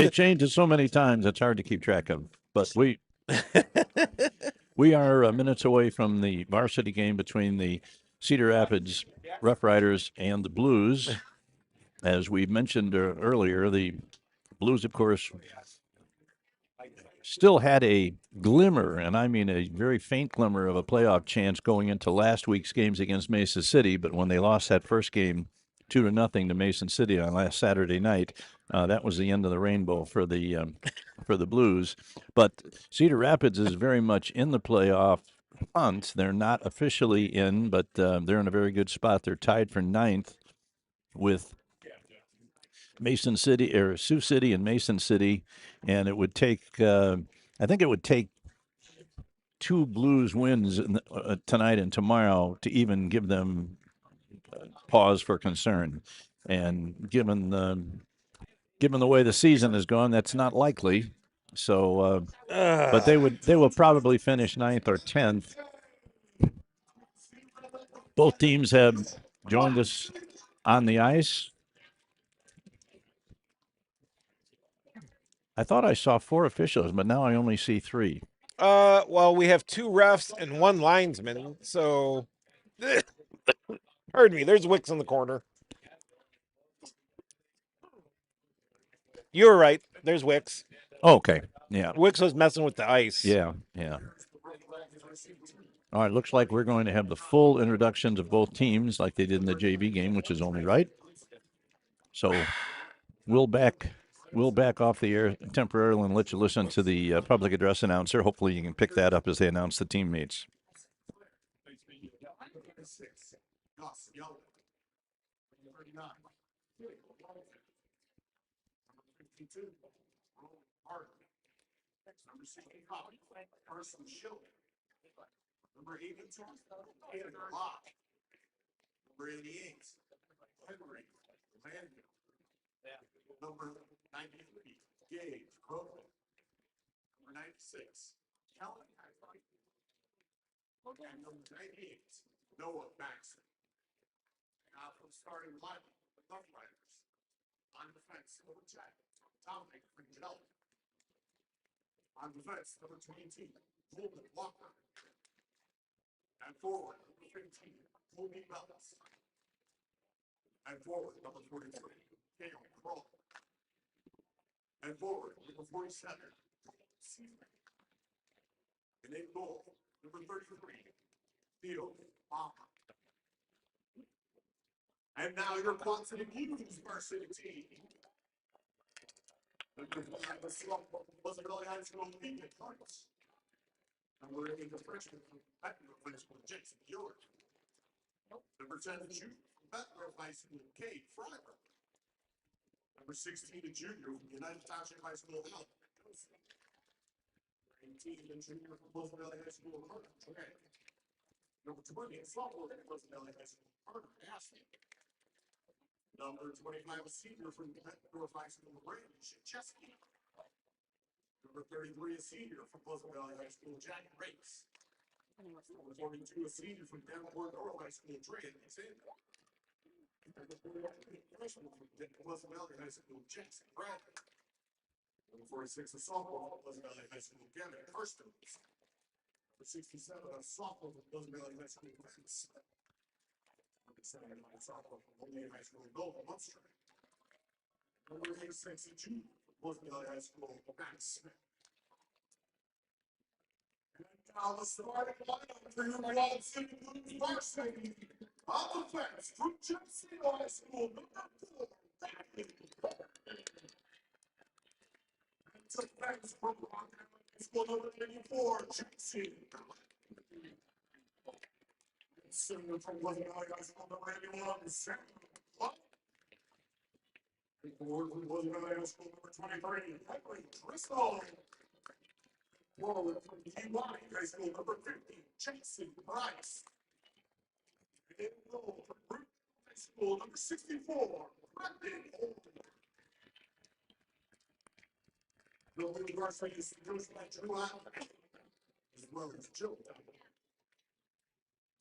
They changed it so many times, it's hard to keep track of. But we are minutes away from the varsity game between the Cedar Rapids Rough Riders and the Blues. As we mentioned earlier, the Blues, of course, still had a glimmer, and I mean a very faint glimmer of a playoff chance going into last week's games against Mason City. But when they lost that first game 2-0 to Mason City on last Saturday night, that was the end of the rainbow for the Blues. But Cedar Rapids is very much in the playoff hunt. They're not officially in, but they're in a very good spot. They're tied for ninth with Mason City or Sioux City and Mason City, and it would take I think it would take two Blues wins tonight and tomorrow to even give them pause for concern. And given the way the season has gone, that's not likely. So, but they will probably finish ninth or 10th. Both teams have joined us on the ice. I thought I saw 4 officials, but now I only see 3. Well, we have 2 refs and 1 linesman, so pardon me, there's Wicks in the corner. You were right. There's Wicks. Okay. Yeah. Wicks was messing with the ice. Yeah. All right, looks like we're going to have the full introductions of both teams like they did in the JV game, which is only right. So we'll back off the air temporarily and let you listen to the public address announcer. Hopefully you can pick that up as they announce the teammates. Number 82, Cedar Lock. Number 88, Henry Landon. Number 93, Gage Crowley. Number 96, Kellen Hacklight. And number 98, Noah Baxter. Now from starting lineup, the Rough Riders. On defense, number 10, Dominic Fringelli. On defense, number 22, Golden Walker. And forward, number 15, Tony Bellis. And forward, number 43, Cale Kroll. And forward, number 47, Cedar. And in goal, number 33, Theo Baca. And now your Quad City Blues varsity team. Number 5, the Slump wasn't really high school league at points. Number 8, the freshman from Bettendorf High School, Jason York. Number 10, the junior from Bettendorf High School, Kate Freiberg. Number 16, the junior from United Township High School, Alan. 18, the junior from Pleasant Valley High School, Carter Trey. Number 20, a sophomore from Pleasant Valley High School, Carter Ashley. Number 25, a senior from Bettendorf High School, Randy Shachesky. Number 33, a senior from Pleasant Valley High School, Jack Race. Number 42, a senior from Davenport North High School, Trey Alexander. Number 41, a freshman from Pleasant Valley High School, Jackson Bradley. Number 46, a sophomore from Pleasant Valley High School, Gavin Kirsten. Number 67, a sophomore from Pleasant Valley High School, Grant Smith. Number 79, a sophomore from Olean High School, Golden Munster. Number 86, a junior from Pleasant Valley High School, Matt Smith. And now the starting lineup for your Quad City Blues varsity. On the fence from Jefferson High School, number 4, Bradley. And to fence from Rock Island School, number 84, Jackson. And senior from Pleasant Valley High School, number 81, Sam. And forward from Pleasant Valley High School, number 23, Henry Driscoll. Forward from Kiwani High School, number 50, Jason Price. And in goal from Root High School, number 64, Brendan Holden. The lead varsity is produced by Drew Allen, as well as Joe Dunn.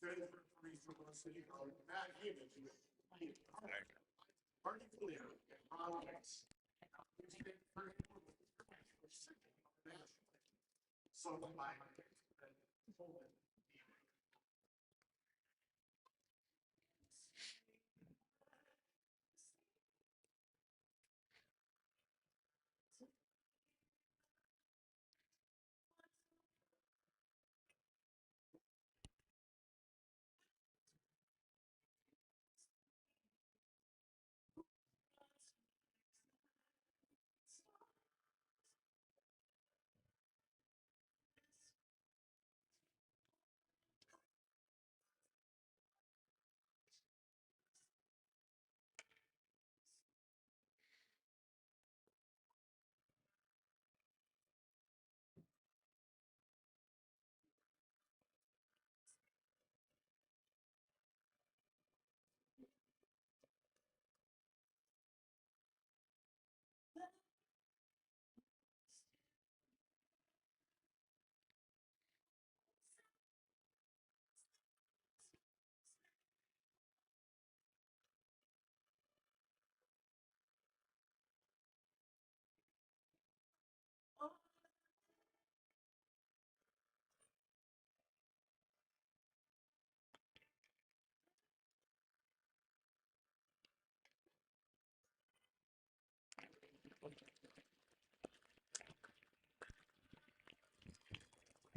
Today for threes from varsity are Matt Heyman, Hardy Clear, and Ron Weiss.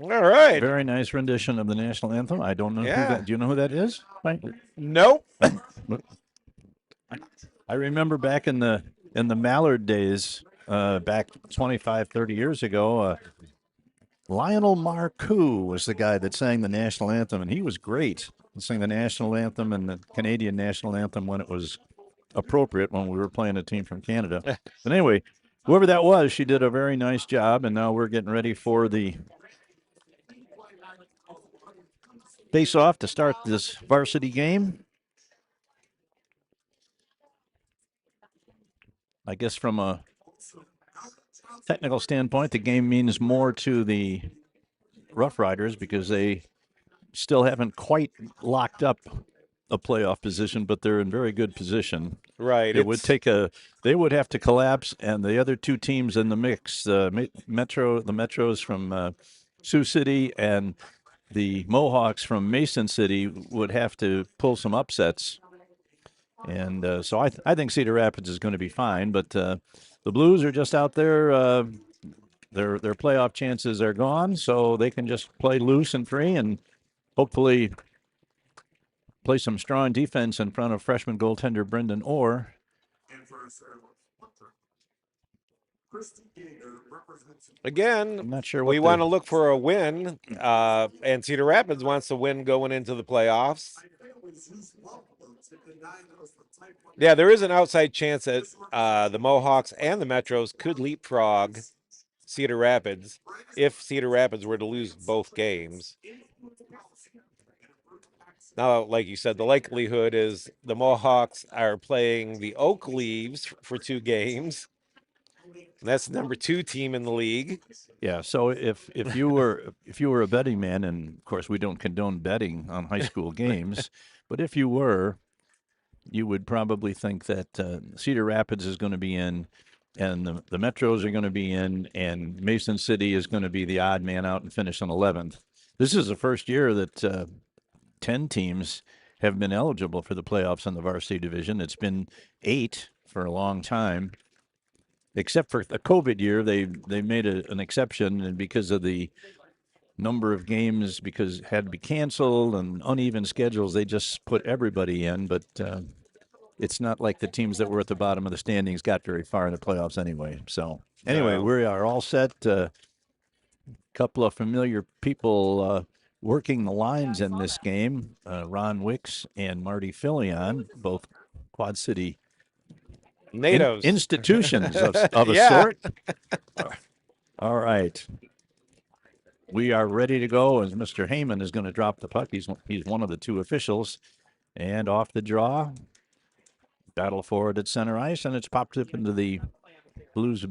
All right. Very nice rendition of the national anthem. I don't know who Yeah. that. Do you know who that is? Nope. I remember back in the Mallard days, back 25, 30 years ago, Lionel Marcoux was the guy that sang the national anthem, and he was great. He sang the national anthem and the Canadian national anthem when it was appropriate, when we were playing a team from Canada. But anyway, whoever that was, she did a very nice job, and now we're getting ready for the face-off to start this varsity game. I guess from a technical standpoint, the game means more to the Rough Riders because they still haven't quite locked up a playoff position, but they're in very good position. Right. It would take they would have to collapse, and the other two teams in the mix, the Metros from Sioux City and the Mohawks from Mason City, would have to pull some upsets. And so I think Cedar Rapids is going to be fine, but the Blues are just out there. Their playoff chances are gone, so they can just play loose and free and hopefully play some strong defense in front of freshman goaltender Brendan Orr. Again, I'm not sure we want to look for a win, and Cedar Rapids wants to win going into the playoffs. Yeah, there is an outside chance that the Mohawks and the Metros could leapfrog Cedar Rapids if Cedar Rapids were to lose both games. Now, like you said, the likelihood is the Mohawks are playing the Oak Leaves for 2 games. That's the number 2 team in the league. Yeah. So if you were a betting man, and of course we don't condone betting on high school games, but if you were, you would probably think that Cedar Rapids is going to be in, and the Metros are going to be in, and Mason City is going to be the odd man out and finish on 11th. This is the first year that 10 teams have been eligible for the playoffs in the varsity division. It's been 8 for a long time. Except for the COVID year, they made an exception, and because of the number of games, because it had to be canceled and uneven schedules, they just put everybody in. But it's not like the teams that were at the bottom of the standings got very far in the playoffs anyway. So anyway, we are all set. Couple of familiar people working the lines in this game, Ron Wicks and Marty Filion, both Quad City natives, institutions of a Yeah. sort. All right. We are ready to go as Mr. Heyman is going to drop the puck. He's one of the 2 officials. And off the draw, battle forward at center ice, and it's popped up into the Blues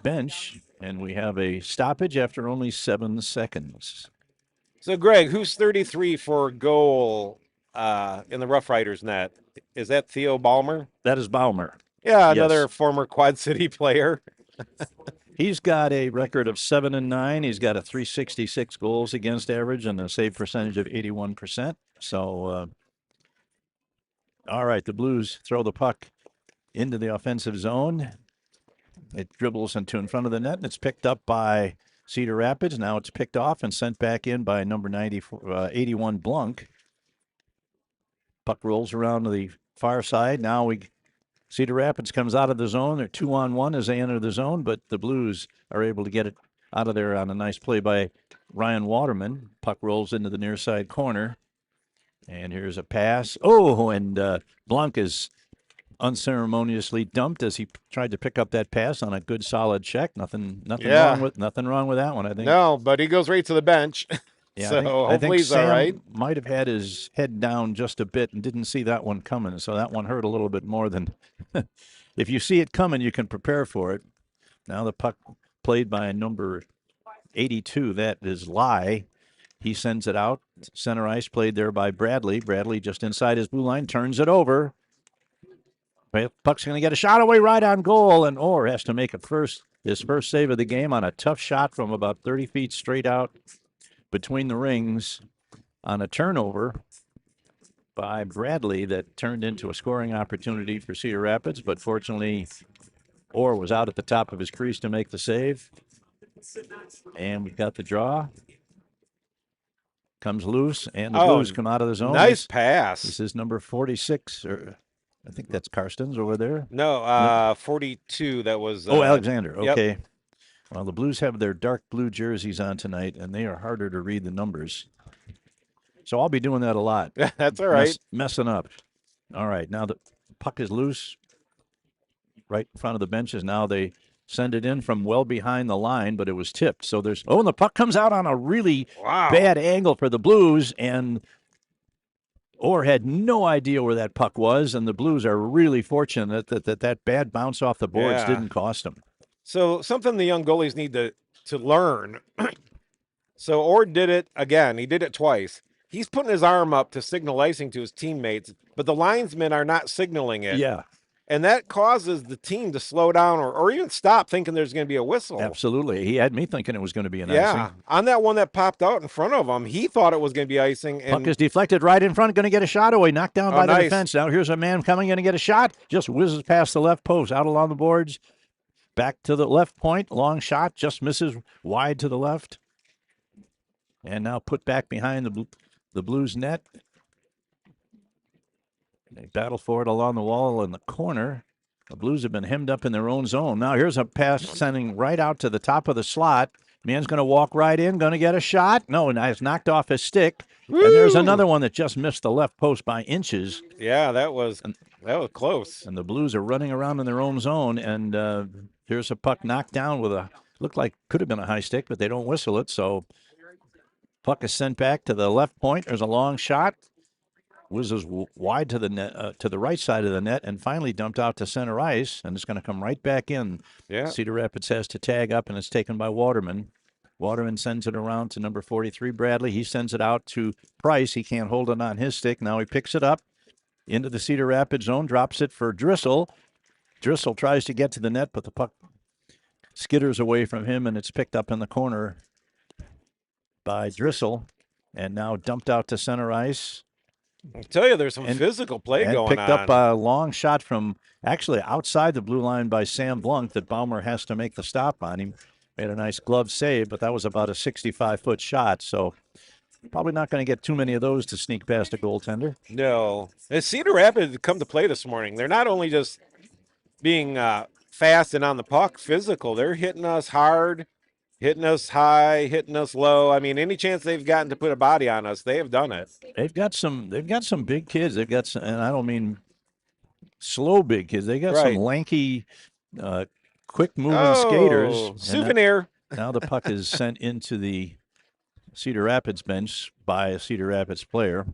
bench. And we have a stoppage after only 7 seconds. So, Greg, who's 33 for goal in the Rough Riders net? Is that Theo Ballmer? That is Baumer. Yeah, Yes. another former Quad City player. He's got a record of 7-9. He's got a 366 goals against average and a save percentage of 81%. So, all right, the Blues throw the puck into the offensive zone. It dribbles into in front of the net, and it's picked up by Cedar Rapids. Now it's picked off and sent back in by number 81 Blunk. Puck rolls around to the far side. Now Cedar Rapids comes out of the zone. They're 2-on-1 as they enter the zone, but the Blues are able to get it out of there on a nice play by Ryan Waterman. Puck rolls into the near side corner. And here's a pass. Oh, and Blanc is unceremoniously dumped as he tried to pick up that pass on a good solid check. Nothing Yeah. wrong with that one, I think. No, but he goes right to the bench. Yeah, So I think hopefully he's Sam all right. might have had his head down just a bit and didn't see that one coming. So that one hurt a little bit more than if you see it coming, you can prepare for it. Now the puck played by number 82. That is Lai. He sends it out. Center ice played there by Bradley. Bradley just inside his blue line, turns it over. Puck's going to get a shot away right on goal, and Orr has to make his first save of the game on a tough shot from about 30 feet straight out between the rings on a turnover by Bradley that turned into a scoring opportunity for Cedar Rapids, but fortunately Orr was out at the top of his crease to make the save. And we've got the draw. Comes loose, and the Blues come out of the zone. Nice pass. This is number 46, or I think that's Karstens over there. No, 42. That was. Alexander. Yep. Okay. Well, the Blues have their dark blue jerseys on tonight, and they are harder to read the numbers. So I'll be doing that a lot. That's all right. Messing up. All right. Now the puck is loose right in front of the benches. Now they send it in from well behind the line, but it was tipped. So and the puck comes out on a really bad angle for the Blues, and Orr had no idea where that puck was, and the Blues are really fortunate that bad bounce off the boards didn't cost them. So something the young goalies need to learn. So Orr did it again. He did it twice. He's putting his arm up to signal icing to his teammates, but the linesmen are not signaling it. Yeah. And that causes the team to slow down or even stop thinking there's going to be a whistle. Absolutely. He had me thinking it was going to be an icing. On that one that popped out in front of him, he thought it was going to be icing. And puck is deflected right in front, going to get a shot away, knocked down by the defense. Now here's a man coming in to get a shot, just whizzes past the left post, out along the boards, back to the left point, long shot, just misses wide to the left. And now put back behind the Blues net. They battle for it along the wall in the corner. The Blues have been hemmed up in their own zone. Now here's a pass sending right out to the top of the slot. Man's going to walk right in, going to get a shot. No, and it's knocked off his stick. Woo! And there's another one that just missed the left post by inches. Yeah, that was close. And the Blues are running around in their own zone. And here's a puck knocked down with looked like could have been a high stick, but they don't whistle it. So puck is sent back to the left point. There's a long shot. Whizzes wide to the net, to the right side of the net, and finally dumped out to center ice, and it's going to come right back in. Yeah. Cedar Rapids has to tag up, and it's taken by Waterman. Waterman sends it around to number 43, Bradley. He sends it out to Price. He can't hold it on his stick. Now he picks it up into the Cedar Rapids zone, drops it for Drissel. Drissel tries to get to the net, but the puck skitters away from him, and it's picked up in the corner by Drissel, and now dumped out to center ice. I tell you, there's some physical play going on. Picked up a long shot from actually outside the blue line by Sam Blanc that Baumer has to make the stop on him. Made a nice glove save, but that was about a 65-foot shot. So probably not going to get too many of those to sneak past a goaltender. No. As Cedar Rapids come to play this morning, they're not only just being fast and on the puck, physical. They're hitting us hard, hitting us high, hitting us low. I mean, any chance they've gotten to put a body on us, they have done it. They've got some big kids. They've got some, and I don't mean slow big kids. They got some lanky, quick moving skaters. Souvenir. Now the puck is sent into the Cedar Rapids bench by a Cedar Rapids player.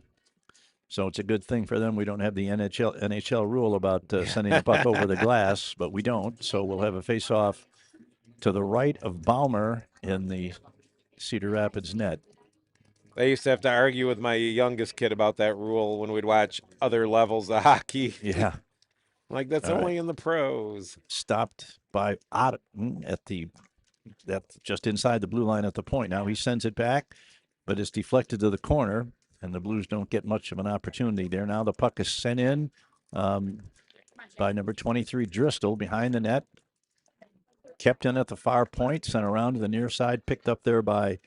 So it's a good thing for them we don't have the NHL rule about sending the puck over the glass, but we don't. So we'll have a face-off to the right of Baumer in the Cedar Rapids net. I used to have to argue with my youngest kid about that rule when we'd watch other levels of hockey. Yeah. Like, that's only in the pros. Stopped by Ott at the That's just inside the blue line at the point. Now he sends it back, but it's deflected to the corner, and the Blues don't get much of an opportunity there. Now the puck is sent in by number 23, Driscoll, behind the net. Kept in at the far point, sent around to the near side, picked up there by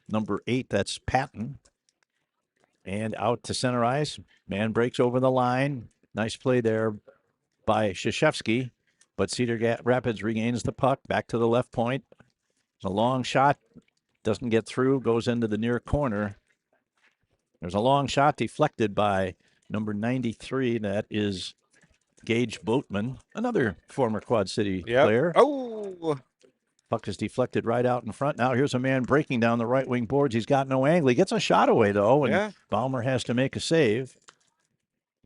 number 8, that's Patton. And out to center ice. Man breaks over the line. Nice play there by Krzyzewski. But Cedar Rapids regains the puck back to the left point. A long shot. Doesn't get through. Goes into the near corner. There's a long shot deflected by number 93. That is Gage Boatman, another former Quad City player. Oh. Puck is deflected right out in front. Now here's a man breaking down the right wing boards. He's got no angle. He gets a shot away, though, and Baumer has to make a save.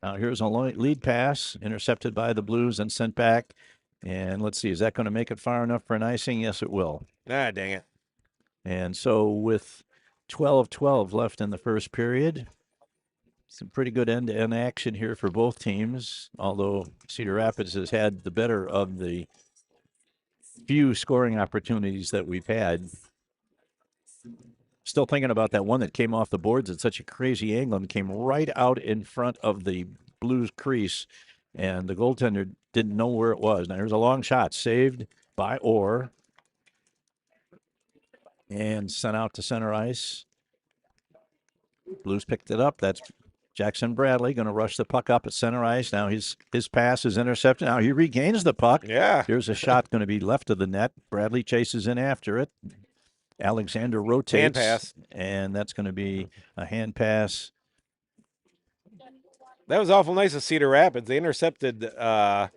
Now here's a lead pass intercepted by the Blues and sent back. And let's see, is that going to make it far enough for an icing? Yes, it will. Ah, dang it. And so with 12-12 left in the first period, some pretty good end-to-end action here for both teams, although Cedar Rapids has had the better of the few scoring opportunities that we've had. Still thinking about that one that came off the boards at such a crazy angle and came right out in front of the Blues crease, and the goaltender didn't know where it was. Now here's a long shot saved by Orr and sent out to center ice. Blues picked it up. That's Jackson Bradley going to rush the puck up at center ice. Now his pass is intercepted. Now he regains the puck. Yeah. Here's a shot going to be left of the net. Bradley chases in after it. Alexander rotates. Hand pass. And that's going to be a hand pass. That was awful nice of Cedar Rapids. They intercepted that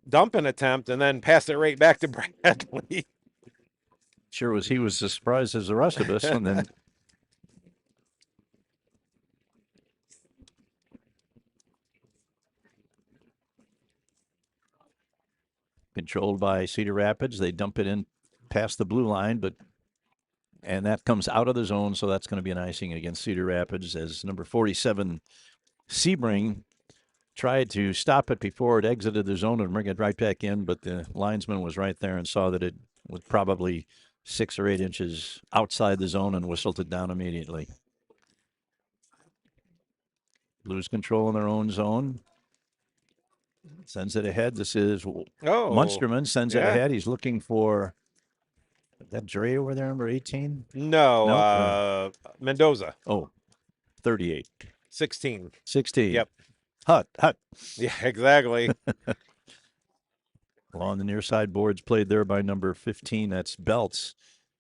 dumping attempt and then passed it right back to Bradley. Sure was. He was as surprised as the rest of us. And then controlled by Cedar Rapids. They dump it in past the blue line, and that comes out of the zone, so that's going to be an icing against Cedar Rapids as number 47, Sebring, tried to stop it before it exited the zone and bring it right back in, but the linesman was right there and saw that it was probably 6 or 8 inches outside the zone and whistled it down immediately. Blues control in their own zone. Sends it ahead. This is Munsterman sends it ahead. He's looking for that Dre over there, number 18? No, Mendoza. Oh, 38. 16. 16. Yep. Hut. Yeah, exactly. Along the near side boards played there by number 15. That's Belts.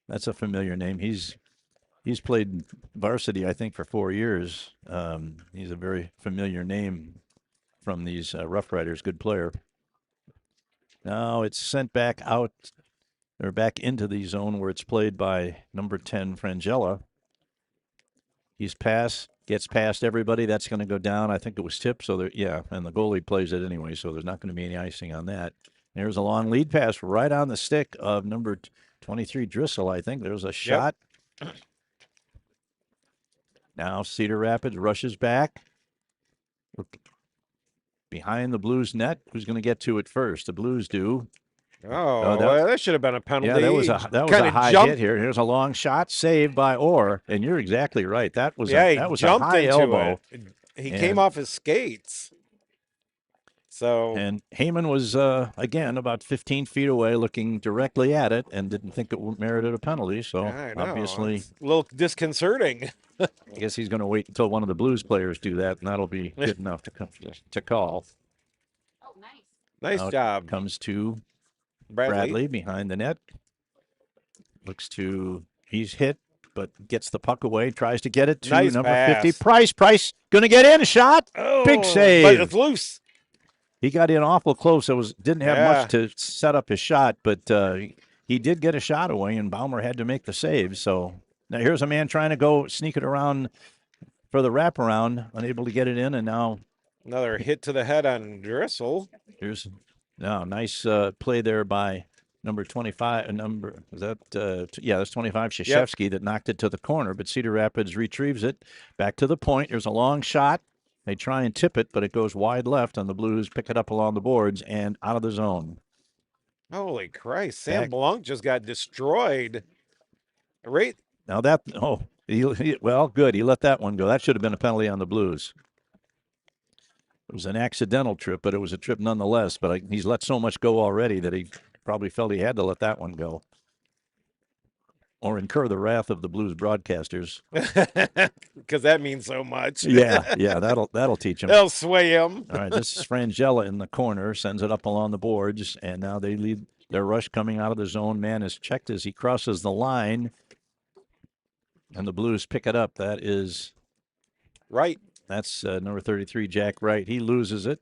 That's a familiar name. He's played varsity, I think, for 4 years. He's a very familiar name from these Rough Riders. Good player. Now it's sent back out, or back into the zone where it's played by number 10, Frangella. Gets past everybody. That's going to go down. I think it was tipped. So, and the goalie plays it anyway, so there's not going to be any icing on that. There's a long lead pass right on the stick of number 23, Driscoll, I think. There's a shot. Yep. Now Cedar Rapids rushes back. Behind the Blues net. Who's going to get to it first? The Blues do. That should have been a penalty. Yeah, that was a high hit here. Here's a long shot saved by Orr, and you're exactly right. That was a high elbow. He came off his skates. And Heyman was again about 15 feet away, looking directly at it, and didn't think it merited a penalty. So obviously, it's a little disconcerting. I guess he's going to wait until one of the Blues players do that, and that'll be good enough to call. Oh, nice. Nice job. Comes to Bradley behind the net. He's hit, but gets the puck away, tries to get it to number 50. Price going to get in, a shot. Big save. But it's loose. He got in awful close. Didn't have much to set up his shot, but he did get a shot away, and Baumer had to make the save. So now here's a man trying to go sneak it around for the wraparound, unable to get it in, and now another hit to the head on Driscoll. Here's nice play there by number 25. That's 25, Krzyzewski, that knocked it to the corner, but Cedar Rapids retrieves it back to the point. There's a long shot. They try and tip it, but it goes wide left, and the Blues pick it up along the boards and out of the zone. Holy Christ. Sam Back. Blanc just got destroyed. Right. Now that, well, good. He let that one go. That should have been a penalty on the Blues. It was an accidental trip, but it was a trip nonetheless. But he's let so much go already that he probably felt he had to let that one go, or incur the wrath of the Blues broadcasters. Because that means so much. Yeah, that'll teach him. They'll sway him. All right, this is Frangella in the corner, sends it up along the boards, and now they lead their rush coming out of the zone. Man is checked as he crosses the line, and the Blues pick it up. That is right. That's number 33, Jack Wright. He loses it.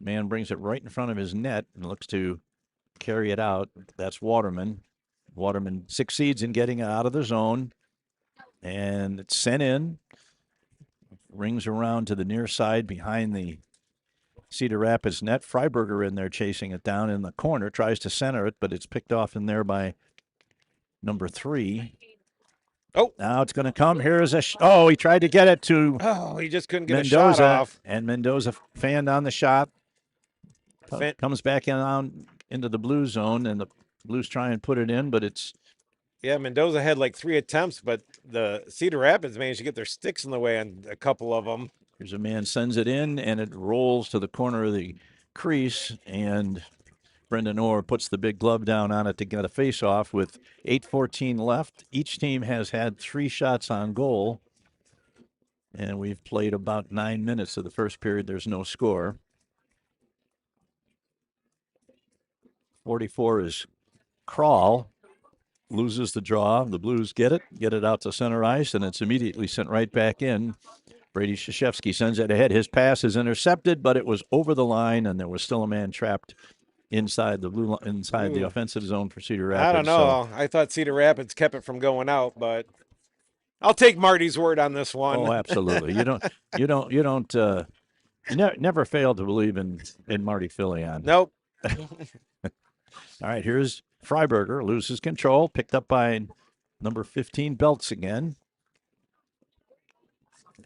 Man brings it right in front of his net and looks to carry it out. That's Waterman. Waterman succeeds in getting it out of the zone, and it's sent in. Rings around to the near side behind the Cedar Rapids net. Freiberger in there chasing it down in the corner. Tries to center it, but it's picked off in there by number 3. Oh, now it's going to come. Here's a he tried to get it to he just couldn't get Mendoza, a shot off. And Mendoza fanned on the shot. Comes back into the blue zone, and the Blues try and put it in, but it's Mendoza had like 3 attempts, but the Cedar Rapids managed to get their sticks in the way on a couple of them. Here's a man sends it in, and it rolls to the corner of the crease, and Brendan Orr puts the big glove down on it to get a face-off with 8:14 left. Each team has had 3 shots on goal, and we've played about 9 minutes of the first period. There's no score. 44 is Crawl. Loses the draw. The Blues get it out to center ice, and it's immediately sent right back in. Brady Krzyzewski sends it ahead. His pass is intercepted, but it was over the line, and there was still a man trapped inside the offensive zone for Cedar Rapids. I don't know. I thought Cedar Rapids kept it from going out, but I'll take Marty's word on this one. Oh, absolutely. You never fail to believe in Marty Filion. Nope. All right, here's Freiberger, loses control, picked up by number 15, Belts again.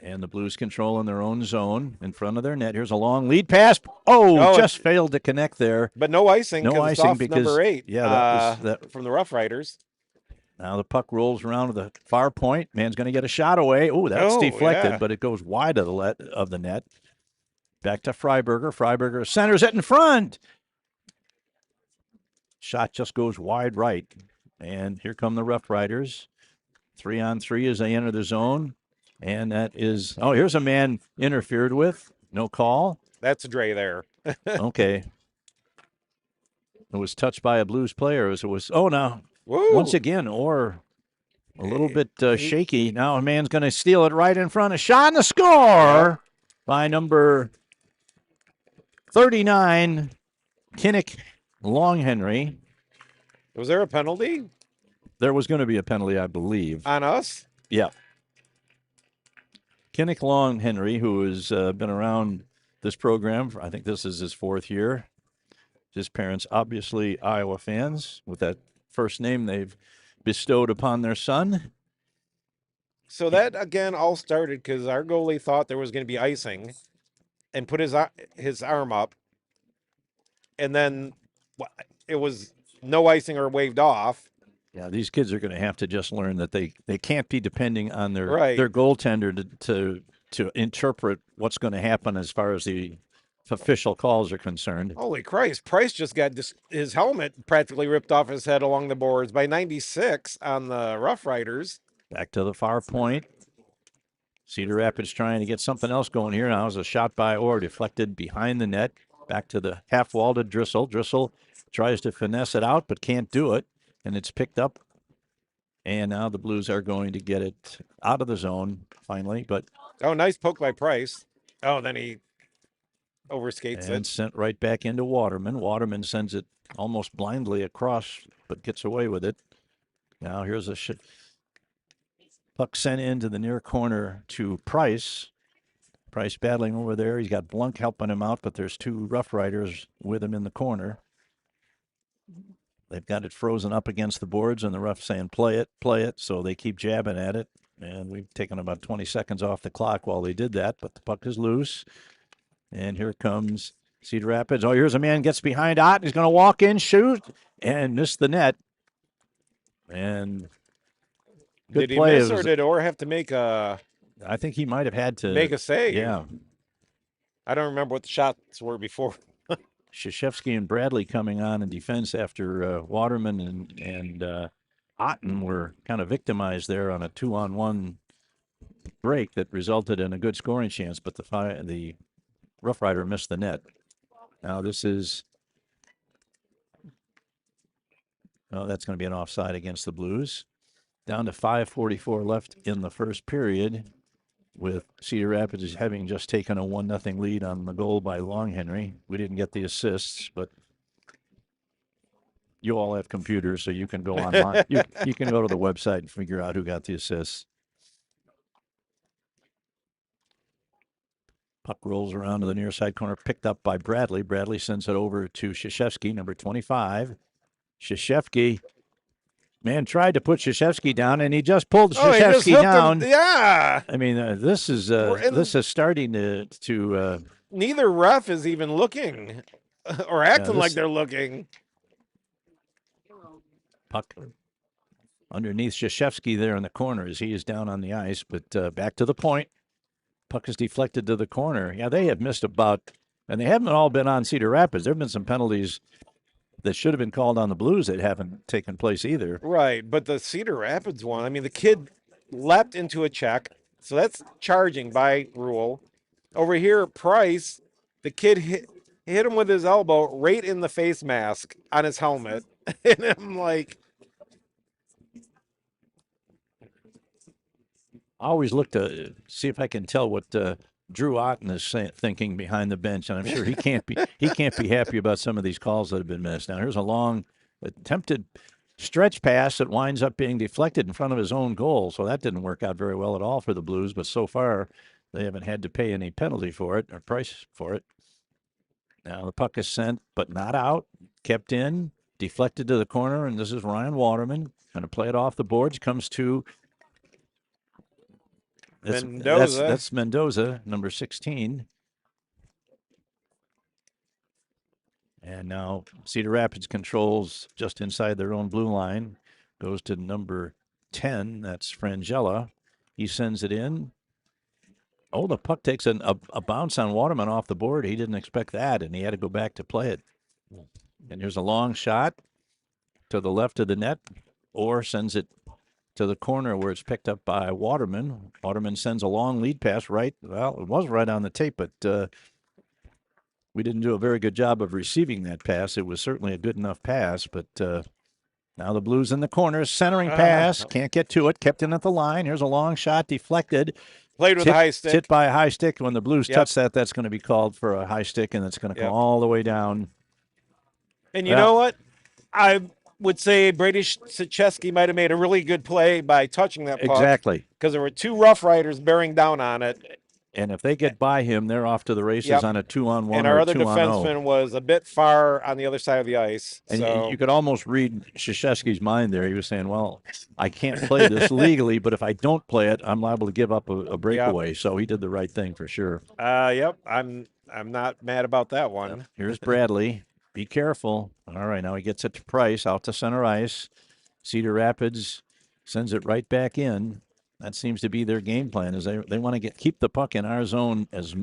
And the Blues control in their own zone in front of their net. Here's a long lead pass. Just failed to connect there. But no icing. No icing because number 8. Yeah, that from the Rough Riders. Now the puck rolls around to the far point. Man's going to get a shot away. Oh, that's deflected, but it goes wide of the net. Back to Freiberger. Freiberger centers it in front. Shot just goes wide right. And here come the Rough Riders. 3-on-3 as they enter the zone. And that is, here's a man interfered with. No call. That's Dre there. Okay. It was touched by a Blues player. Now, Woo. once again, or a little bit shaky. Now a man's going to steal it right in front. A shot and a score by number 39, Kinnick Long Henry. Was there a penalty? There was going to be a penalty, I believe. On us? Yeah. Kinnick Long Henry, who has been around this program, I think this is his 4th year. His parents, obviously Iowa fans, with that first name they've bestowed upon their son. So that, again, all started because our goalie thought there was going to be icing and put his arm up. And then it was no icing or waved off. Yeah, these kids are going to have to just learn that they can't be depending on their goaltender to interpret what's going to happen as far as the official calls are concerned. Holy Christ. Price just got his helmet practically ripped off his head along the boards by 96 on the Rough Riders. Back to the far point. Cedar Rapids trying to get something else going here. Now is a shot by Orr, deflected behind the net. Back to the half wall to Drissel. Drissel tries to finesse it out, but can't do it. And it's picked up. And now the Blues are going to get it out of the zone finally. But nice poke by Price. Then he overskates it. And sent right back into Waterman. Waterman sends it almost blindly across, but gets away with it. Now here's a puck sent into the near corner to Price. Price battling over there. He's got Blunk helping him out, but there's 2 Rough Riders with him in the corner. They've got it frozen up against the boards, and the Roughs saying, play it. So they keep jabbing at it. And we've taken about 20 seconds off the clock while they did that, but the puck is loose. And here comes Cedar Rapids. Oh, here's a man gets behind Ott. He's going to walk in, shoot, and miss the net. And good Did he play. miss, or did Orr have to make a I think he might have had to make a save? Yeah. I don't remember what the shots were before. Krzyzewski and Bradley coming on in defense after Waterman and Otten were kind of victimized there on a 2-on-1 break that resulted in a good scoring chance, but the Rough Rider missed the net. Now this is that's going to be an offside against the Blues. Down to 5:44 left in the first period, with Cedar Rapids having just taken a 1-0 lead on the goal by Long Henry. We didn't get the assists, but you all have computers, so you can go online. you can go to the website and figure out who got the assists. Puck rolls around to the near side corner, picked up by Bradley. Bradley sends it over to Krzyzewski, number 25. Krzyzewski, man, tried to put Krzyzewski down, and he just pulled Krzyzewski down. Yeah. I mean, this is starting to. Neither ref is even looking or acting like they're looking. Puck underneath Krzyzewski there in the corner as he is down on the ice, but back to the point. Puck is deflected to the corner. Yeah, they have missed and they haven't all been on Cedar Rapids. There have been some penalties that should have been called on the Blues that haven't taken place either. Right, but the Cedar Rapids one, I mean, the kid leapt into a check, so that's charging by rule. Over here, Price, the kid hit him with his elbow right in the face mask on his helmet. And I'm like, I always look to see if I can tell what Drew Otten is thinking behind the bench, and I'm sure he can't be happy about some of these calls that have been missed. Now here's a long attempted stretch pass that winds up being deflected in front of his own goal, so that didn't work out very well at all for the Blues. But so far, they haven't had to pay any penalty for it or price for it. Now the puck is sent, but not out, kept in, deflected to the corner, and this is Ryan Waterman going to play it off the boards. Comes to Mendoza. That's Mendoza, number 16. And now Cedar Rapids controls just inside their own blue line. Goes to number 10. That's Frangella. He sends it in. Oh, the puck takes a bounce on Waterman off the board. He didn't expect that, and he had to go back to play it. And here's a long shot to the left of the net, or sends it to the corner where it's picked up by Waterman. Waterman sends a long lead pass right. Well, it was right on the tape, but we didn't do a very good job of receiving that pass. It was certainly a good enough pass, but now the Blues in the corner, centering pass, can't get to it, kept in at the line. Here's a long shot, deflected. Played with a high stick. Hit by a high stick. When the Blues touch that, that's going to be called for a high stick, and it's going to come all the way down. And you know what? I would say Brady Krzyzewski might have made a really good play by touching that puck. Exactly. Because there were two Rough Riders bearing down on it. And if they get by him, they're off to the races on a 2-on-1 and or our a other 2-on-0. defenseman was a bit far on the other side of the ice. And so. you could almost read Krzyzewski's mind there. He was saying, well, I can't play this legally, but if I don't play it, I'm liable to give up a breakaway. Yep. So he did the right thing for sure. Yep. I'm not mad about that one. Yep. Here's Bradley. Be careful. All right, now he gets it to Price out to center ice. Cedar Rapids sends it right back in. That seems to be their game plan, is they want to keep the puck in our zone as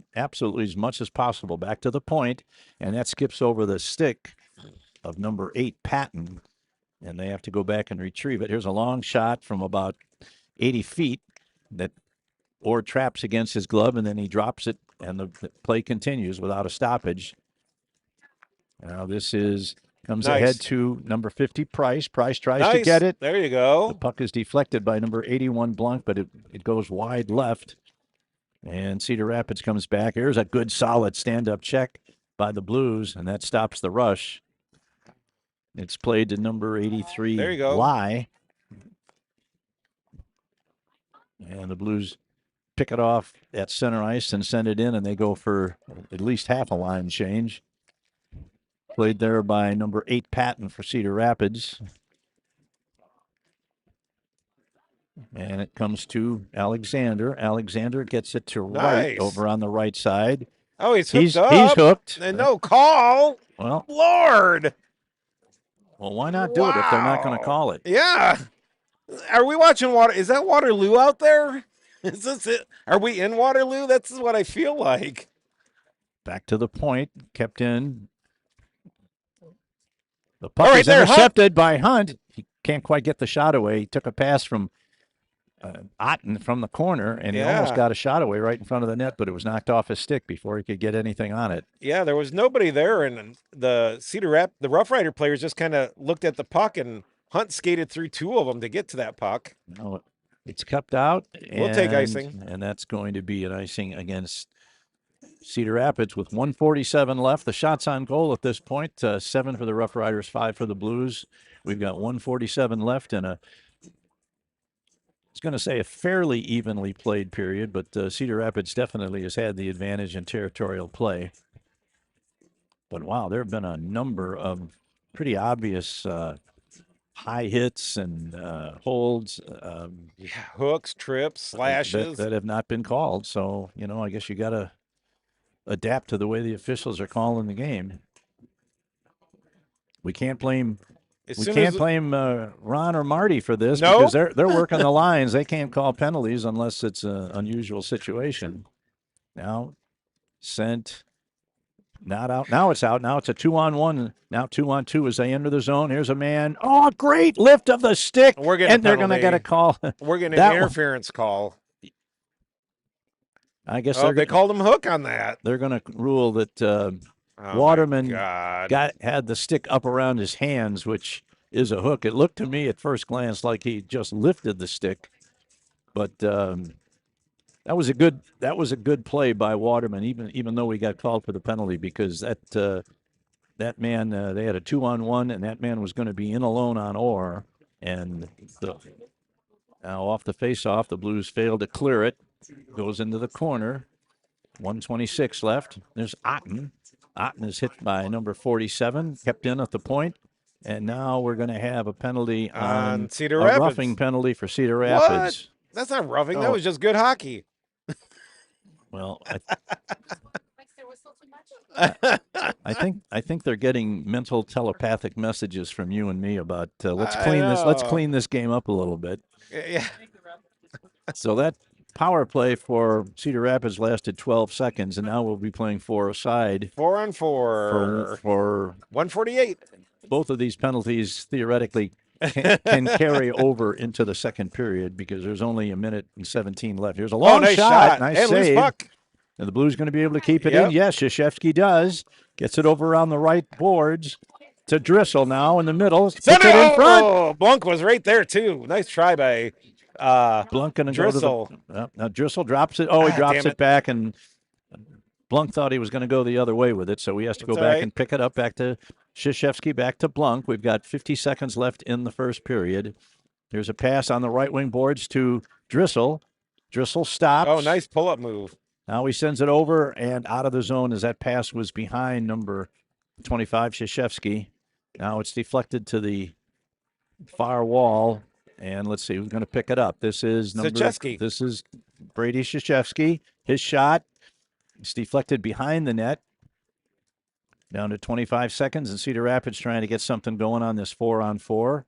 much as possible, back to the point, and that skips over the stick of number 8, Patton, and they have to go back and retrieve it. Here's a long shot from about 80 feet that Orr traps against his glove, and then he drops it, and the play continues without a stoppage. Now this comes ahead to number 50, Price. Price tries to get it. There you go. The puck is deflected by number 81, Blanc, but it goes wide left. And Cedar Rapids comes back. Here's a good, solid stand-up check by the Blues, and that stops the rush. It's played to number 83, there you go. Lai. And the Blues pick it off at center ice and send it in, and they go for at least half a line change. Played there by number 8, Patton for Cedar Rapids. And it comes to Alexander. Alexander gets it to right over on the right side. Oh, he's hooked up. He's hooked. And no call. Well, Lord. well, why not do it if they're not going to Wow. call it? Yeah. Are we watching water? Is that Waterloo out there? Is this it? Are we in Waterloo? That's what I feel like. Back to the point, kept in. The puck All right, is there, intercepted by Hunt. He can't quite get the shot away. He took a pass from Otten from the corner, and he almost Yeah. got a shot away right in front of the net, but it was knocked off his stick before he could get anything on it. Yeah, there was nobody there, and the Rough Rider players just kind of looked at the puck, and Hunt skated through two of them to get to that puck. No, it's kept out. We'll take icing. And that's going to be an icing against Cedar Rapids with 1:47 left. The shots on goal at this point, 7 for the Rough Riders, 5 for the Blues. We've got 1:47 left in I was going to say a fairly evenly played period, but Cedar Rapids definitely has had the advantage in territorial play. But wow, there have been a number of pretty obvious high hits and holds. Yeah, hooks, trips, slashes. That have not been called. So, I guess you got to adapt to the way the officials are calling the game. We can't blame Ron or Marty for this because they're working the lines. They can't call penalties unless it's an unusual situation. Now, sent, not out. Now it's out. Now it's a 2-on-1. Now 2-on-2 as they enter the zone. Here's a man. Oh, great lift of the stick. We're getting and they're going to get a call. We're getting an interference call. I guess they called him hook on that. They're going to rule that Waterman had the stick up around his hands, which is a hook. It looked to me at first glance like he just lifted the stick, but that was a good play by Waterman, even though we got called for the penalty, because that man they had a 2-on-1 and that man was going to be in alone on Orr, and now off the face-off, the Blues failed to clear it. Goes into the corner. 1:26 left. There's Otten. Otten is hit by number 47, kept in at the point. And now we're going to have a penalty on Cedar Rapids. Roughing penalty for Cedar Rapids. What? That's not roughing. That was just good hockey. Well, I think they're getting mental telepathic messages from you and me about let's clean this game up a little bit. Yeah. So that power play for Cedar Rapids lasted 12 seconds, and now we'll be playing 4-a-side. 4-on-4 for 148. Both of these penalties theoretically can carry over into the second period because there's only 1:17 left. Here's a long shot. Nice and save. Loose puck. And the Blues going to be able to keep it in. Yes, Krzyzewski does. Gets it over on the right boards to Driscoll now in the middle. Puts it in front. Oh, Blunk was right there, too. Nice try by Blunk and Driscoll. Now Driscoll drops it. Oh, he drops it back, and Blunk thought he was going to go the other way with it, so he has to go back and pick it up back to Krzyzewski, back to Blunk. We've got 50 seconds left in the first period. There's a pass on the right wing boards to Driscoll. Driscoll stops. Oh, nice pull-up move. Now he sends it over and out of the zone as that pass was behind number 25, Krzyzewski. Now it's deflected to the far wall. And let's see who's going to pick it up. This is This is Brady Krzyzewski. His shot is deflected behind the net. Down to 25 seconds, and Cedar Rapids trying to get something going on this 4-on-4.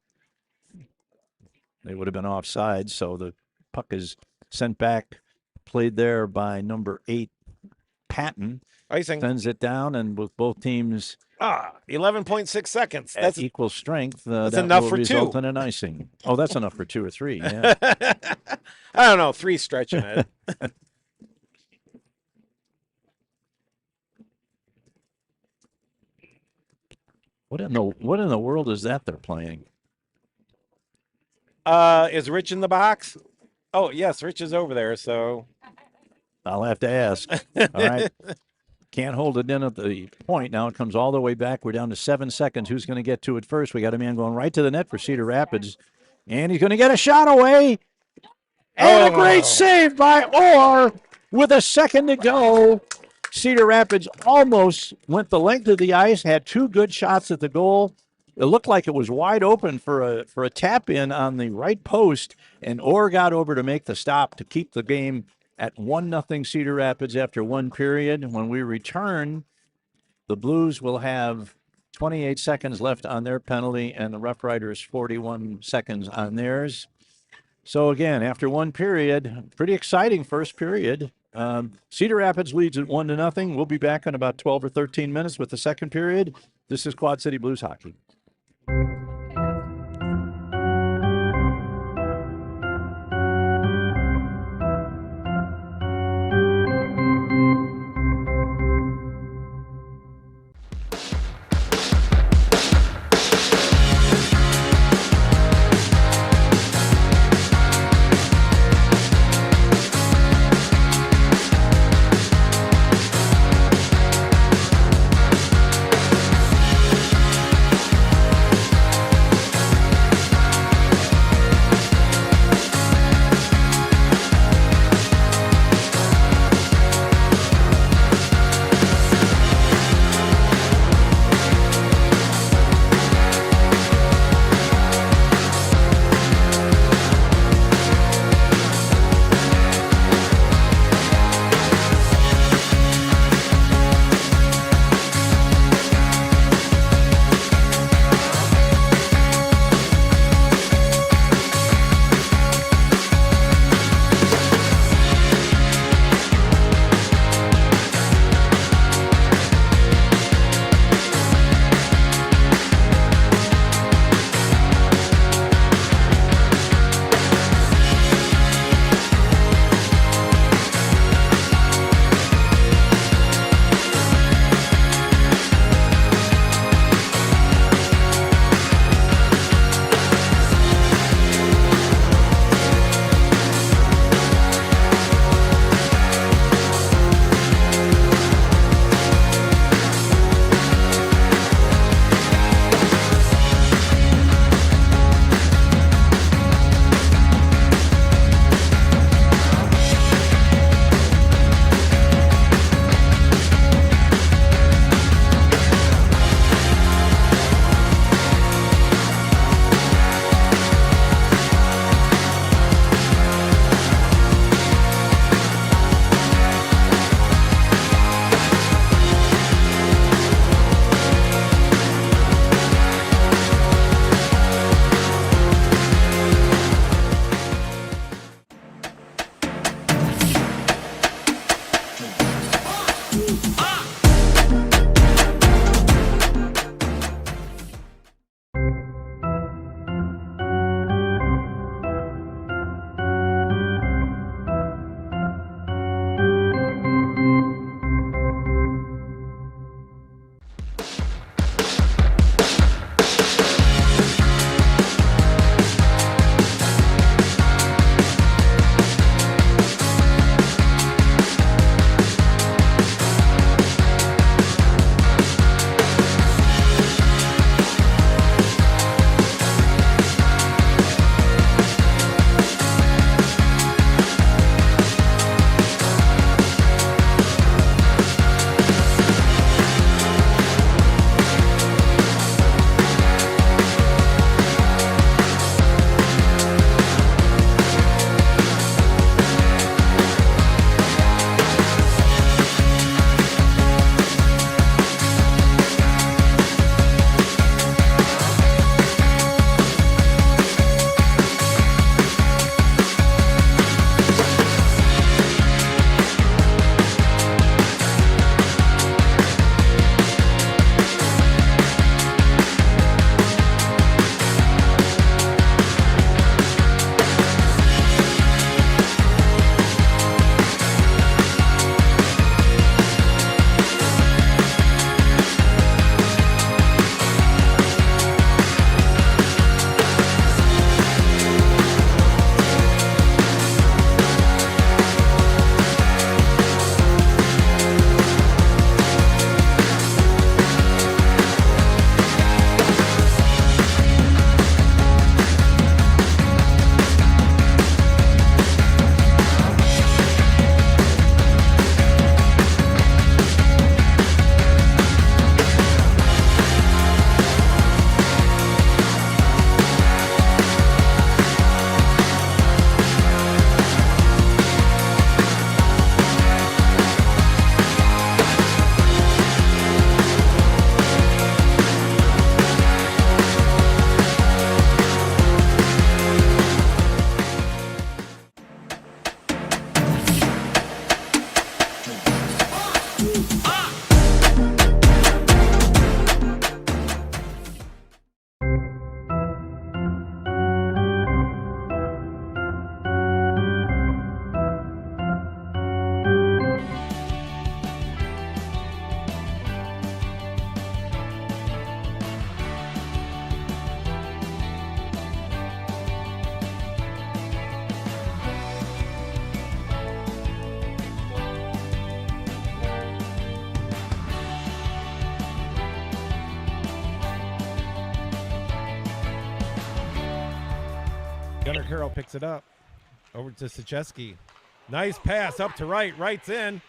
They would have been offside, so the puck is sent back, played there by number 8, Patton. Icing. Sends it down, and with both teams 11.6 seconds. That's equal strength. That's that enough will for result 2. in an icing. Oh, that's enough for 2 or 3. Yeah. I don't know. 3 stretching it. What in the world is that they're playing? Is Rich in the box? Oh yes, Rich is over there. So I'll have to ask. All right. Can't hold it in at the point. Now it comes all the way back. We're down to 7 seconds. Who's going to get to it first? We got a man going right to the net for Cedar Rapids. And he's going to get a shot away. And a great save by Orr with a second to go. Cedar Rapids almost went the length of the ice, had 2 good shots at the goal. It looked like it was wide open for a tap in on the right post, and Orr got over to make the stop to keep the game at 1-0 Cedar Rapids after one period. When we return, the Blues will have 28 seconds left on their penalty, and the Rough Riders 41 seconds on theirs. So again, after one period, pretty exciting first period. Cedar Rapids leads at 1-0. We'll be back in about 12 or 13 minutes with the second period. This is Quad City Blues hockey. Carroll picks it up. Over to Siecheski. Nice pass up to right. Right's in.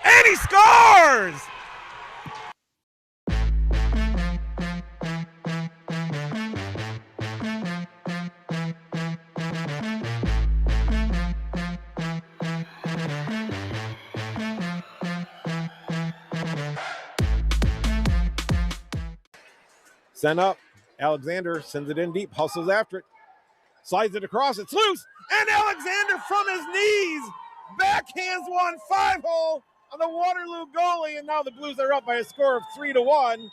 And he scores! Sent up. Alexander sends it in deep, hustles after it. Slides it across, it's loose. And Alexander from his knees backhands one 5-hole on the Waterloo goalie. And now the Blues are up by a score of 3-1.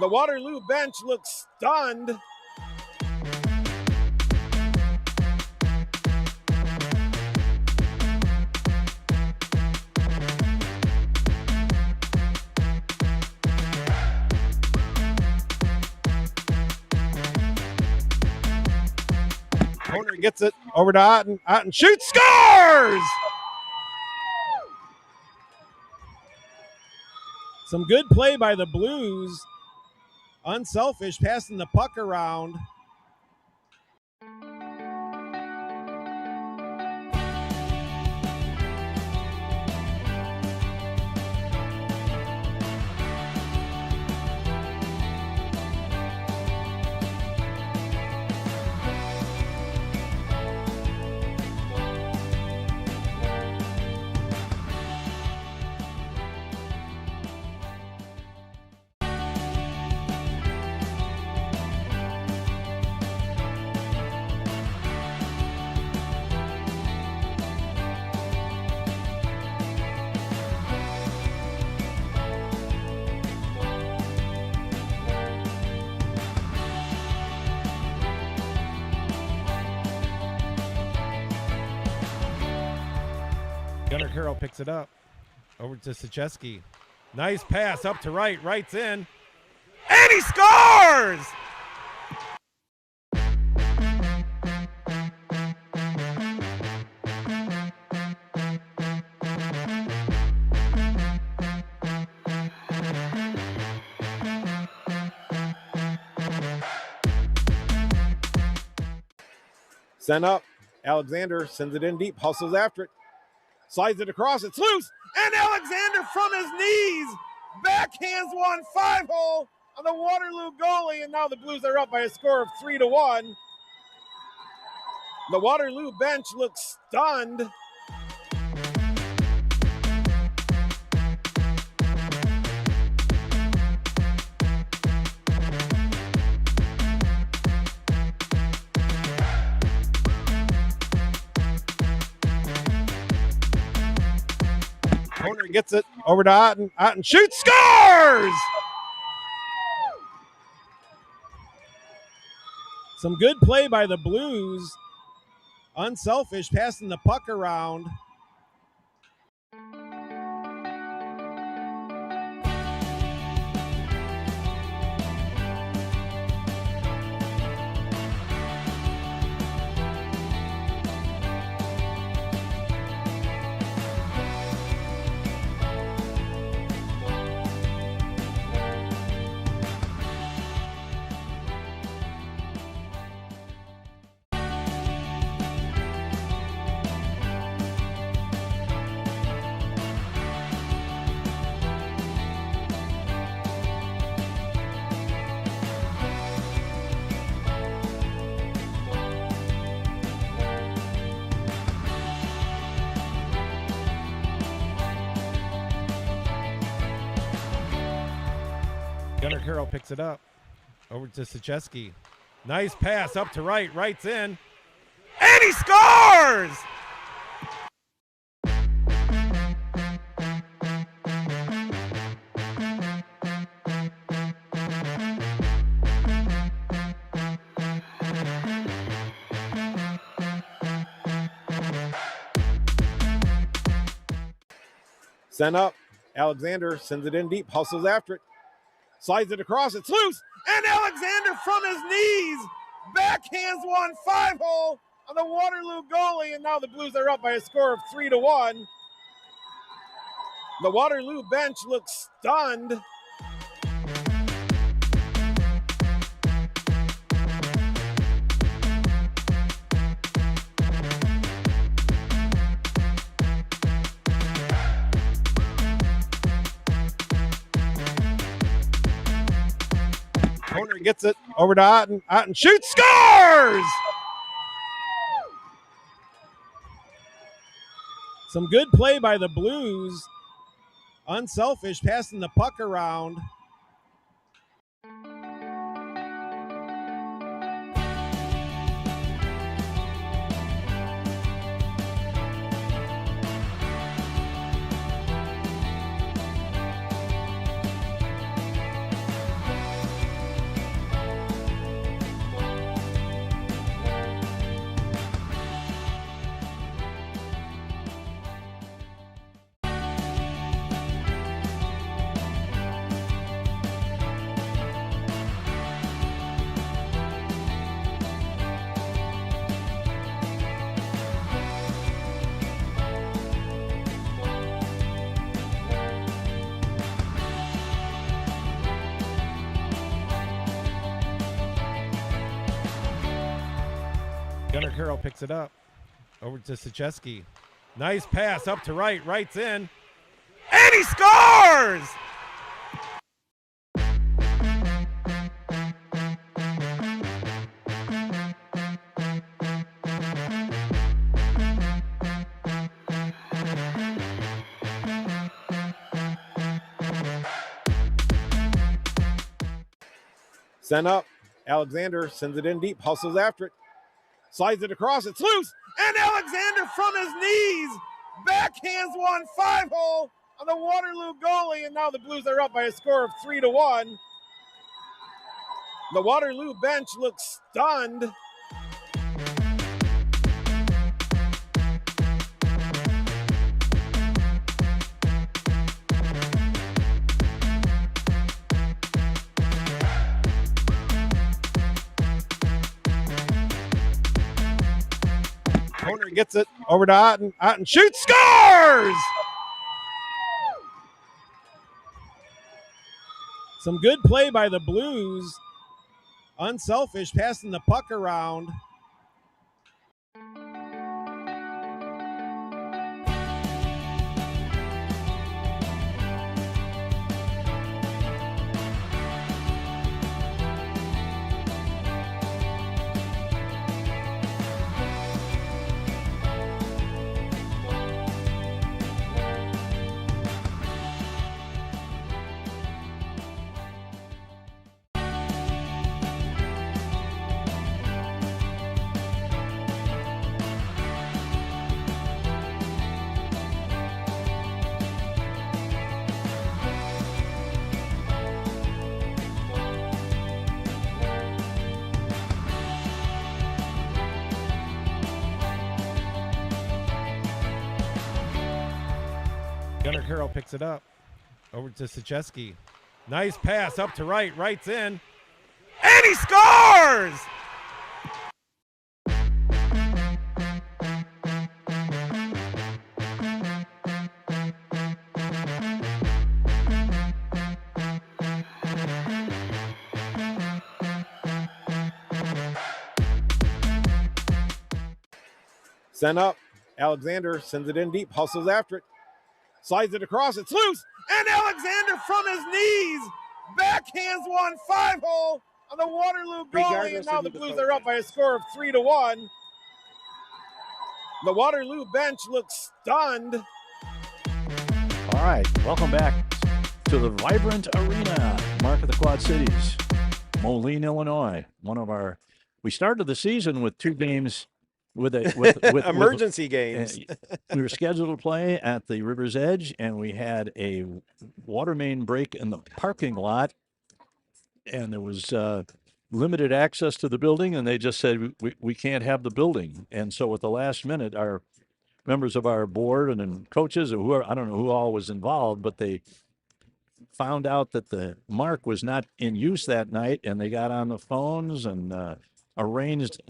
The Waterloo bench looks stunned. Corner gets it over to Otten. Otten shoots, scores! Some good play by the Blues. Unselfish, passing the puck around. Gunnar Carroll picks it up. Over to Siecheski. Nice pass up to right. Right's in. And he scores! Sent up. Alexander sends it in deep, hustles after it. Slides it across, it's loose, and Alexander from his knees backhands one 5-hole on the Waterloo goalie, and now the Blues are up by a score of 3-1. The Waterloo bench looks stunned. Corner gets it over to Otten. Otten shoots, scores! Some good play by the Blues. Unselfish, passing the puck around. Gunnar Carroll picks it up. Over to Siecheski. Nice pass up to right. Right's in. And he scores! Sent up. Alexander sends it in deep, hustles after it. Slides it across, it's loose, and Alexander from his knees backhands one 5-hole on the Waterloo goalie, and now the Blues are up by a score of 3-1. The Waterloo bench looks stunned. gets it over to Otten. Otten shoots, scores! Some good play by the Blues. Unselfish, passing the puck around. Gunnar Carroll picks it up. Over to Sachesky. Nice pass up to right. Right's in. And he scores! Sent up. Alexander sends it in deep. Hustles after it. Slides it across, it's loose, and Alexander from his knees backhands one 5-hole on the Waterloo goalie, and now the Blues are up by a score of 3-1. The Waterloo bench looks stunned. Corner gets it over to Otten. Otten shoots, scores! Some good play by the Blues. Unselfish, passing the puck around. Gunnar Carroll picks it up. Over to Sachesky. Nice pass up to right. Right's in. And he scores! Sent up. Alexander sends it in deep. Hustles after it. Slides it across, it's loose, and Alexander from his knees backhands one 5-hole on the Waterloo goalie, and now the Blues are up by a score of 3-1. The Waterloo bench looks stunned. All right, welcome back to the vibrant arena, Mark of the Quad Cities, Moline, Illinois. We started the season with 2 games with emergency games. We were scheduled to play at the River's Edge, and we had a water main break in the parking lot, and there was limited access to the building, and they just said we can't have the building. And so at the last minute, our members of our board and then coaches, or whoever, I don't know who all was involved, but they found out that the mark was not in use that night, and they got on the phones and arranged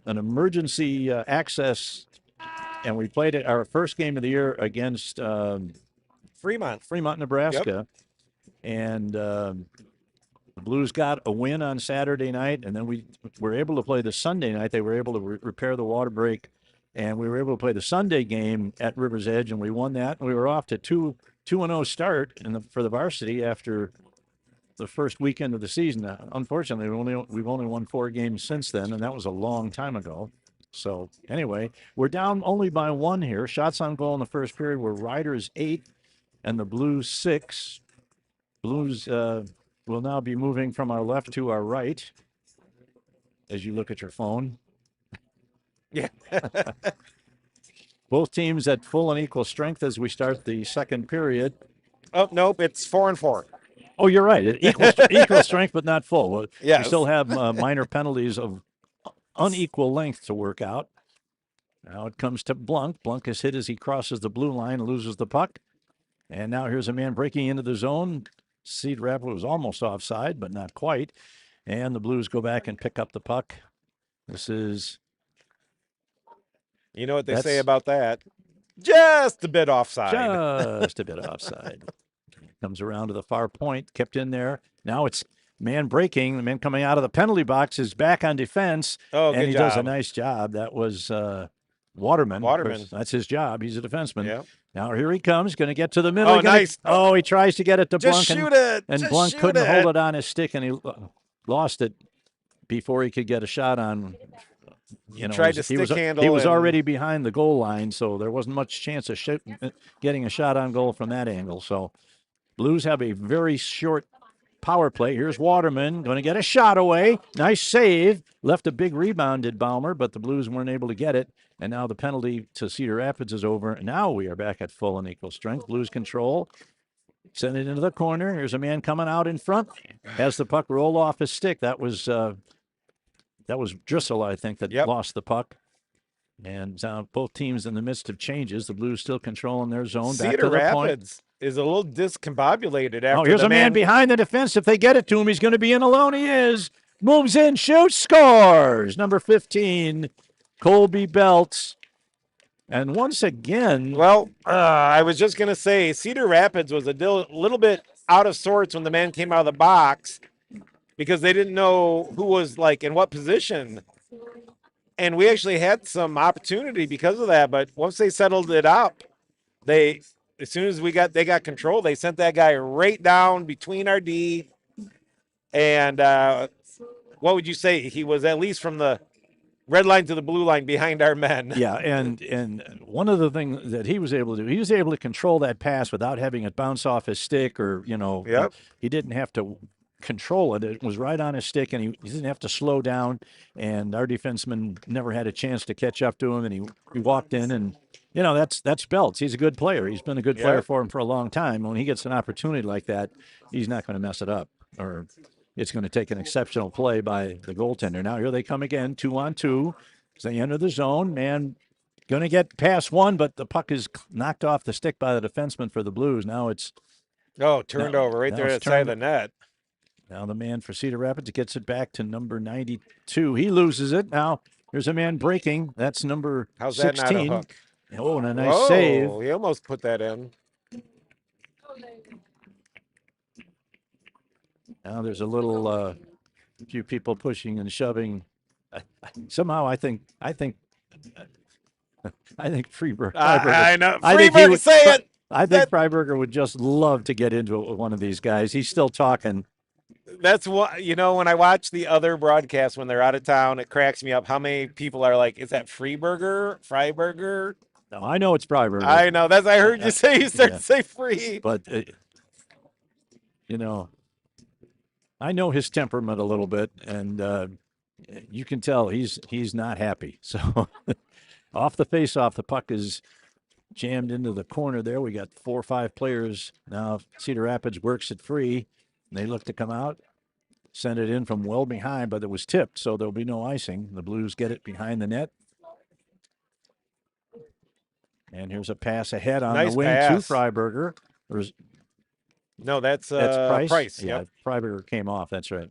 an emergency access, and we played our first game of the year against Fremont, Nebraska. Yep. And the Blues got a win on Saturday night, and then we were able to play the Sunday night. They were able to repair the water break, and we were able to play the Sunday game at River's Edge, and we won that. And we were off to 2-0 start for the varsity after the first weekend of the season. Unfortunately, we've only won 4 games since then, and that was a long time ago. So anyway, we're down only by 1 here. Shots on goal in the first period were Riders 8 and the Blues 6. Blues will now be moving from our left to our right as you look at your phone. Yeah. Both teams at full and equal strength as we start the second period. Oh, nope, it's 4-4. Oh, you're right. Equal strength, but not full. Well, Yes. We still have minor penalties of unequal length to work out. Now it comes to Blunk. Blunk is hit as he crosses the blue line and loses the puck. And now here's a man breaking into the zone. Cedar Rapids was almost offside, but not quite. And the Blues go back and pick up the puck. This is... You know what they say about that? Just a bit offside. Just a bit offside. Comes around to the far point, kept in there. Now it's man breaking. The man coming out of the penalty box is back on defense. Oh, and good he job. does a nice job. That was Waterman. Waterman. That's his job. He's a defenseman. Yeah. Now here he comes, going to get to the middle. Oh, nice. Oh, he tries to get it to Just Blunk. shoot it. And Just Blunk shoot couldn't it. hold it on his stick, and he lost it before he could get a shot on. You know, tried to stick handle. He was already behind the goal line, so there wasn't much chance of getting a shot on goal from that angle. So Blues have a very short power play. Here's Waterman going to get a shot away. Nice save. Left a big rebound, did Baumer, but the Blues weren't able to get it. And now the penalty to Cedar Rapids is over. And now we are back at full and equal strength. Blues control. Send it into the corner. Here's a man coming out in front. Has the puck roll off his stick. That was Driscoll, I think, that lost the puck. And both teams in the midst of changes. The Blues still controlling their zone. Cedar back to the Rapids point. Is a little discombobulated after here's a man behind the defense. If they get it to him, he's going to be in alone. He is. Moves in, shoots, scores. Number 15, Colby Belts. And once again... Well, I was just going to say, Cedar Rapids was a little bit out of sorts when the man came out of the box because they didn't know who was, like, in what position. And we actually had some opportunity because of that. But once they settled it up, as soon as they got control, they sent that guy right down between our D. And what would you say? He was at least from the red line to the blue line behind our men. Yeah, and one of the things that he was able to do, he was able to control that pass without having it bounce off his stick or, he didn't have to control it. It was right on his stick, and he didn't have to slow down, and our defenseman never had a chance to catch up to him, and he walked in, and that's Belts. He's a good player. He's been a good player for him for a long time. When he gets an opportunity like that, he's not going to mess it up, or it's going to take an exceptional play by the goaltender. Now here they come again, 2-on-2. As they enter the zone, man going to get past one, but the puck is knocked off the stick by the defenseman for the Blues. Now it's turned over right there at the side of the net. Now the man for Cedar Rapids gets it back to number 92. He loses it. Now there's a man breaking. That's number 16. How's that not a hook? Oh, and a nice save. He almost put that in. Now there's a little few people pushing and shoving. Somehow I think Freiberger. I know. Freiberger, say it. I think Freiberger would just love to get into it with one of these guys. He's still talking. That's what, when I watch the other broadcasts when they're out of town, it cracks me up how many people are like, is that Freiberger? No, I know it's Freiberger. I know. I heard you say, you started to say free. But, I know his temperament a little bit, and you can tell he's not happy. So off the face-off, the puck is jammed into the corner there. We got 4 or 5 players. Now Cedar Rapids works it free. They look to come out, send it in from well behind, but it was tipped, so there'll be no icing. The Blues get it behind the net. And here's a pass ahead on the wing to Freiberger. No, that's Price. Yeah, Freiberger came off. That's right.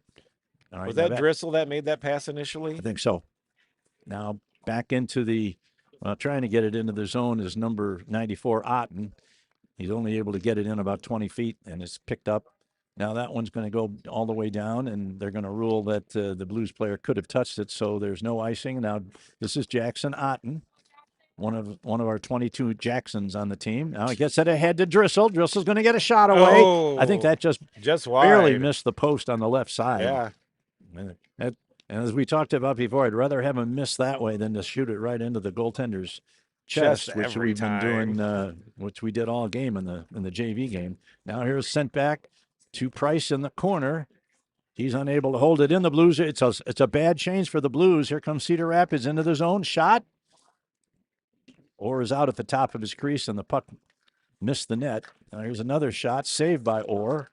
All right. Was that Driscoll that made that pass initially? I think so. Now back into trying to get it into the zone is number 94, Otten. He's only able to get it in about 20 feet, and it's picked up. Now that one's going to go all the way down, and they're going to rule that the Blues player could have touched it, so there's no icing. Now this is Jackson Otten. one of our 22 Jacksons on the team. Now he gets it ahead to Driscoll. Driscoll's going to get a shot away. I think that just barely wide. missed the post on the left side. Yeah. And as we talked about before, I'd rather have him miss that way than to shoot it right into the goaltender's chest, which every we've time. been doing, which we did all game in the JV game. Now here's sent back to Price in the corner. He's unable to hold it in. The Blues. It's a bad change for the Blues. Here comes Cedar Rapids into the zone. Shot. Orr is out at the top of his crease, and the puck missed the net. Now here's another shot, saved by Orr.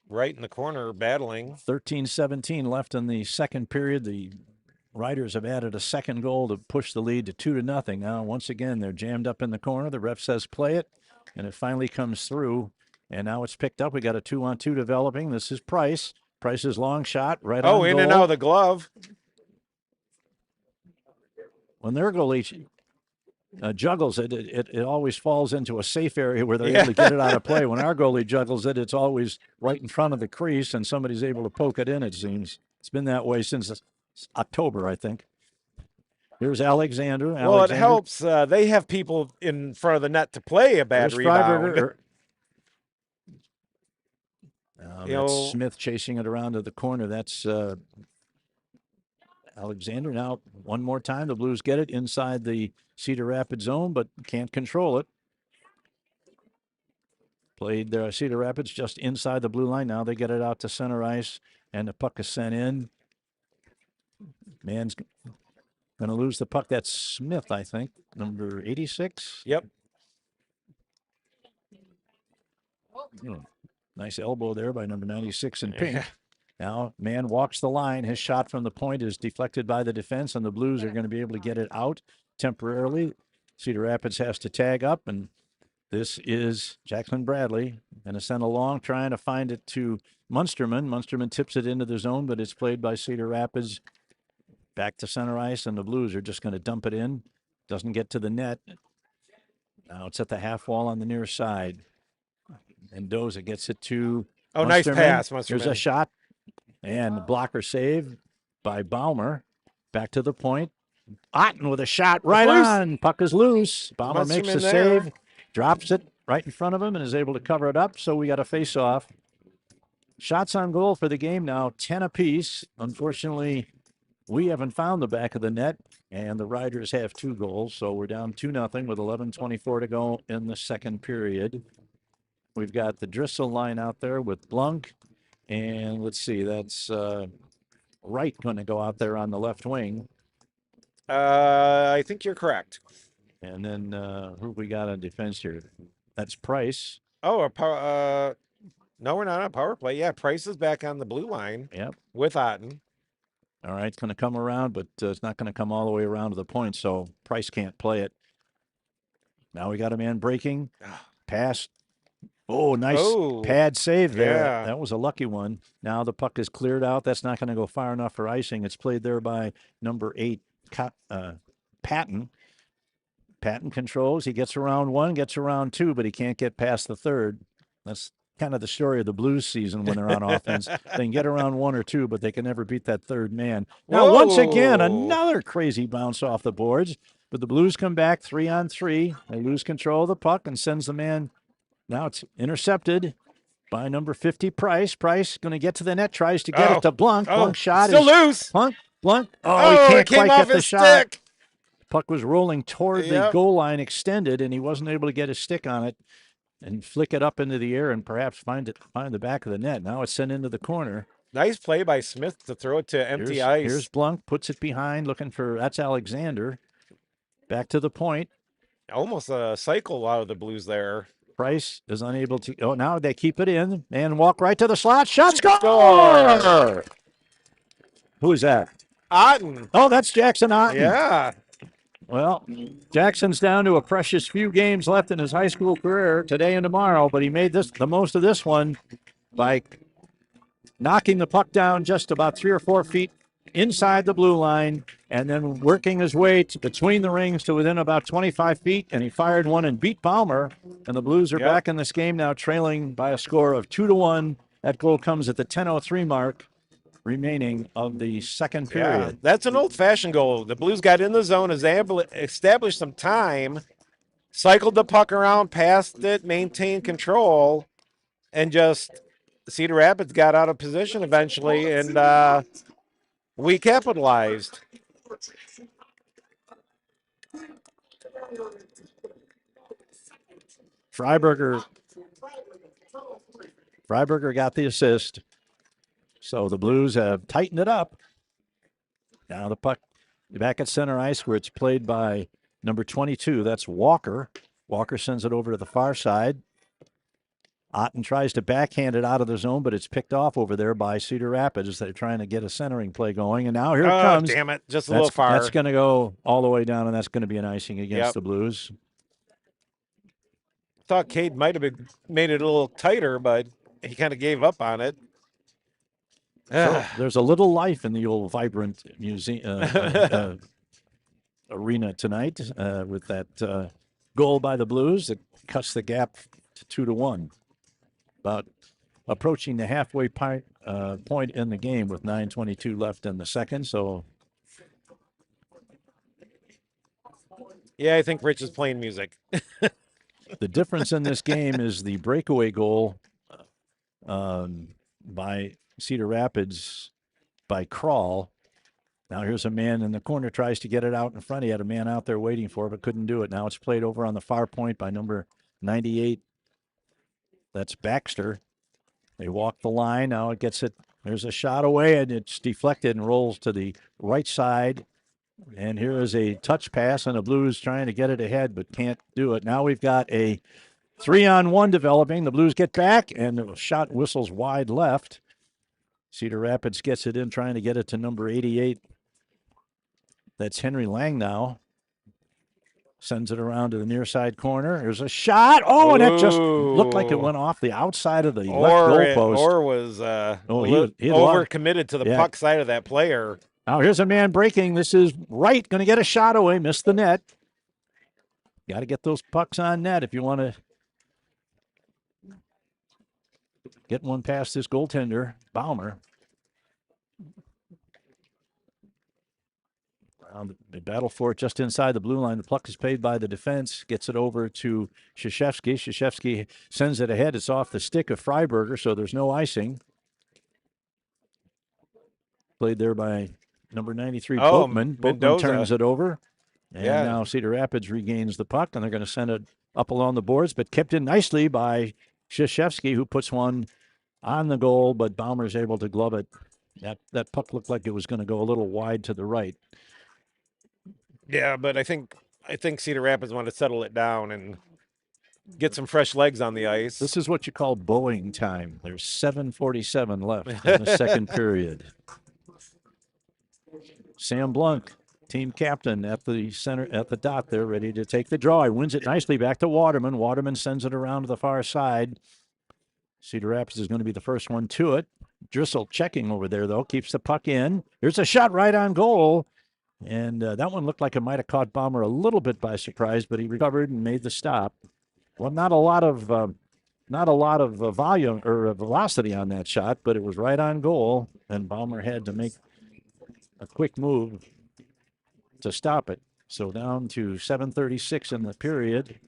Right in the corner, battling. 13-17 left in the second period. The Riders have added a second goal to push the lead to 2-0. Now, once again, they're jammed up in the corner. The ref says play it, and it finally comes through. And now it's picked up. We got a 2-on-2 developing. This is Price. Price's long shot right on goal. In and out of the glove. When their goalie juggles it, it always falls into a safe area where they're able to get it out of play. When our goalie juggles it, it's always right in front of the crease, and somebody's able to poke it in, it seems. It's been that way since October, I think. Here's Alexander. Well, it helps. They have people in front of the net to play a bad rebound. That's Smith chasing it around to the corner. That's Alexander. Now, one more time, the Blues get it inside the Cedar Rapids zone, but can't control it. Played Cedar Rapids just inside the blue line. Now they get it out to center ice, and the puck is sent in. Man's going to lose the puck. That's Smith, I think, number 86. Yep. Nice elbow there by number 96 in pink. Now, man walks the line. His shot from the point is deflected by the defense, and the Blues are going to be able to get it out temporarily. Cedar Rapids has to tag up, and this is Jackson Bradley going to send a long, trying to find it to Munsterman. Munsterman tips it into the zone, but it's played by Cedar Rapids back to center ice, and the Blues are just going to dump it in. Doesn't get to the net. Now it's at the half wall on the near side. And Doza gets it to Munsterman. Nice pass, Munsterman. There's a shot. And the blocker save by Baumer. Back to the point. Otten with a shot right on. Puck is loose. Baumer makes the save. Drops it right in front of him and is able to cover it up. So we got a face-off. Shots on goal for the game now, 10 apiece. Unfortunately, we haven't found the back of the net, and the Riders have 2 goals. So we're down 2-0 with 11:24 to go in the second period. We've got the Driscoll line out there with Blunk. And let's see, that's Wright going to go out there on the left wing. I think you're correct. And then who we got on defense here? That's Price. No, we're not on power play. Yeah, Price is back on the blue line. Yep. With Otten. All right, it's going to come around, but it's not going to come all the way around to the point, so Price can't play it. Now we got a man breaking. Pass. Oh, nice pad save there. Yeah. That was a lucky one. Now the puck is cleared out. That's not going to go far enough for icing. It's played there by number 8, Patton. Patton controls. He gets around 1, gets around 2, but he can't get past the third. That's kind of the story of the Blues season when they're on offense. They can get around 1 or 2, but they can never beat that third man. Now, once again, another crazy bounce off the boards, but the Blues come back 3-on-3. They lose control of the puck and sends the man. Now it's intercepted by number 50, Price. Price going to get to the net, tries to get it to Blunk. Blunk shot still is loose. Blunk. Oh, he can't came quite off get the his shot. stick. Puck was rolling toward the goal line extended, and he wasn't able to get his stick on it and flick it up into the air and perhaps find the back of the net. Now it's sent into the corner. Nice play by Smith to throw it to empty ice. Here's Blunk, puts it behind, looking for, that's Alexander. Back to the point. Almost a cycle out of the Blues there. Price is unable to. Oh, now they keep it in and walk right to the slot. Shot, score! Who is that? Otten. Oh, that's Jackson Otten. Yeah. Well, Jackson's down to a precious few games left in his high school career today and tomorrow, but he made the most of this one by knocking the puck down just about 3 or 4 feet inside the blue line and then working his way between the rings to within about 25 feet, and he fired one and beat Baumer, and the Blues are back in this game now, trailing by a score of 2-1. That goal comes at the 10:03 mark remaining of the second Yeah, period. that's an old-fashioned goal. The Blues got in the zone, established some time, cycled the puck around, passed it, maintained control, and just Cedar Rapids got out of position eventually, and we capitalized. Freiberger got the assist. So the Blues have tightened it up. Now the puck back at center ice where it's played by number 22. That's Walker. Walker sends it over to the far side. Otten tries to backhand it out of the zone, but it's picked off over there by Cedar Rapids. They're trying to get a centering play going. And now here it comes. Damn it. Just a little far. That's going to go all the way down, and that's going to be an icing against the Blues. Thought Cade might have made it a little tighter, but he kind of gave up on it. So there's a little life in the old vibrant museum arena tonight with that goal by the Blues that cuts the gap to 2-1. About approaching the halfway point in the game with 9:22 left in the second. So, yeah, I think Rich is playing music. The difference in this game is the breakaway goal by Cedar Rapids by Crawl. Now here's a man in the corner, tries to get it out in front. He had a man out there waiting for it, but couldn't do it. Now it's played over on the far point by number 98. That's Baxter. They walk the line. Now it gets it. There's a shot away, and it's deflected and rolls to the right side. And here is a touch pass, and the Blues trying to get it ahead, but can't do it. Now we've got a 3-on-1 developing. The Blues get back, and the shot whistles wide left. Cedar Rapids gets it in, trying to get it to number 88. That's Henry Lang now. Sends it around to the near side corner. There's a shot. Oh, and it just looked like it went off the outside of the left goalpost. Or was he overcommitted to the puck side of that player. Now here's a man breaking. This is Wright going to get a shot away. Missed the net. Got to get those pucks on net if you want to get one past this goaltender, Baumer. They battle for it just inside the blue line. The puck is paid by the defense. Gets it over to Krzyzewski. Krzyzewski sends it ahead. It's off the stick of Freiberger, so there's no icing. Played there by number 93, Boatman. Boatman turns it over. And now Cedar Rapids regains the puck, and they're going to send it up along the boards, but kept in nicely by Krzyzewski, who puts one on the goal, but Baumer's able to glove it. That puck looked like it was going to go a little wide to the right. Yeah, but I think Cedar Rapids want to settle it down and get some fresh legs on the ice. This is what you call Boeing time. There's 7:47 left in the second period. Sam Blunk, team captain at the center, at the dot there, ready to take the draw. He wins it nicely back to Waterman. Waterman sends it around to the far side. Cedar Rapids is going to be the first one to it. Driscoll checking over there, though, keeps the puck in. Here's a shot right on goal. And that one looked like it might have caught Baumer a little bit by surprise, but he recovered and made the stop. Well, not a lot of volume or velocity on that shot, but it was right on goal, and Baumer had to make a quick move to stop it. So down to 7:36 in the period.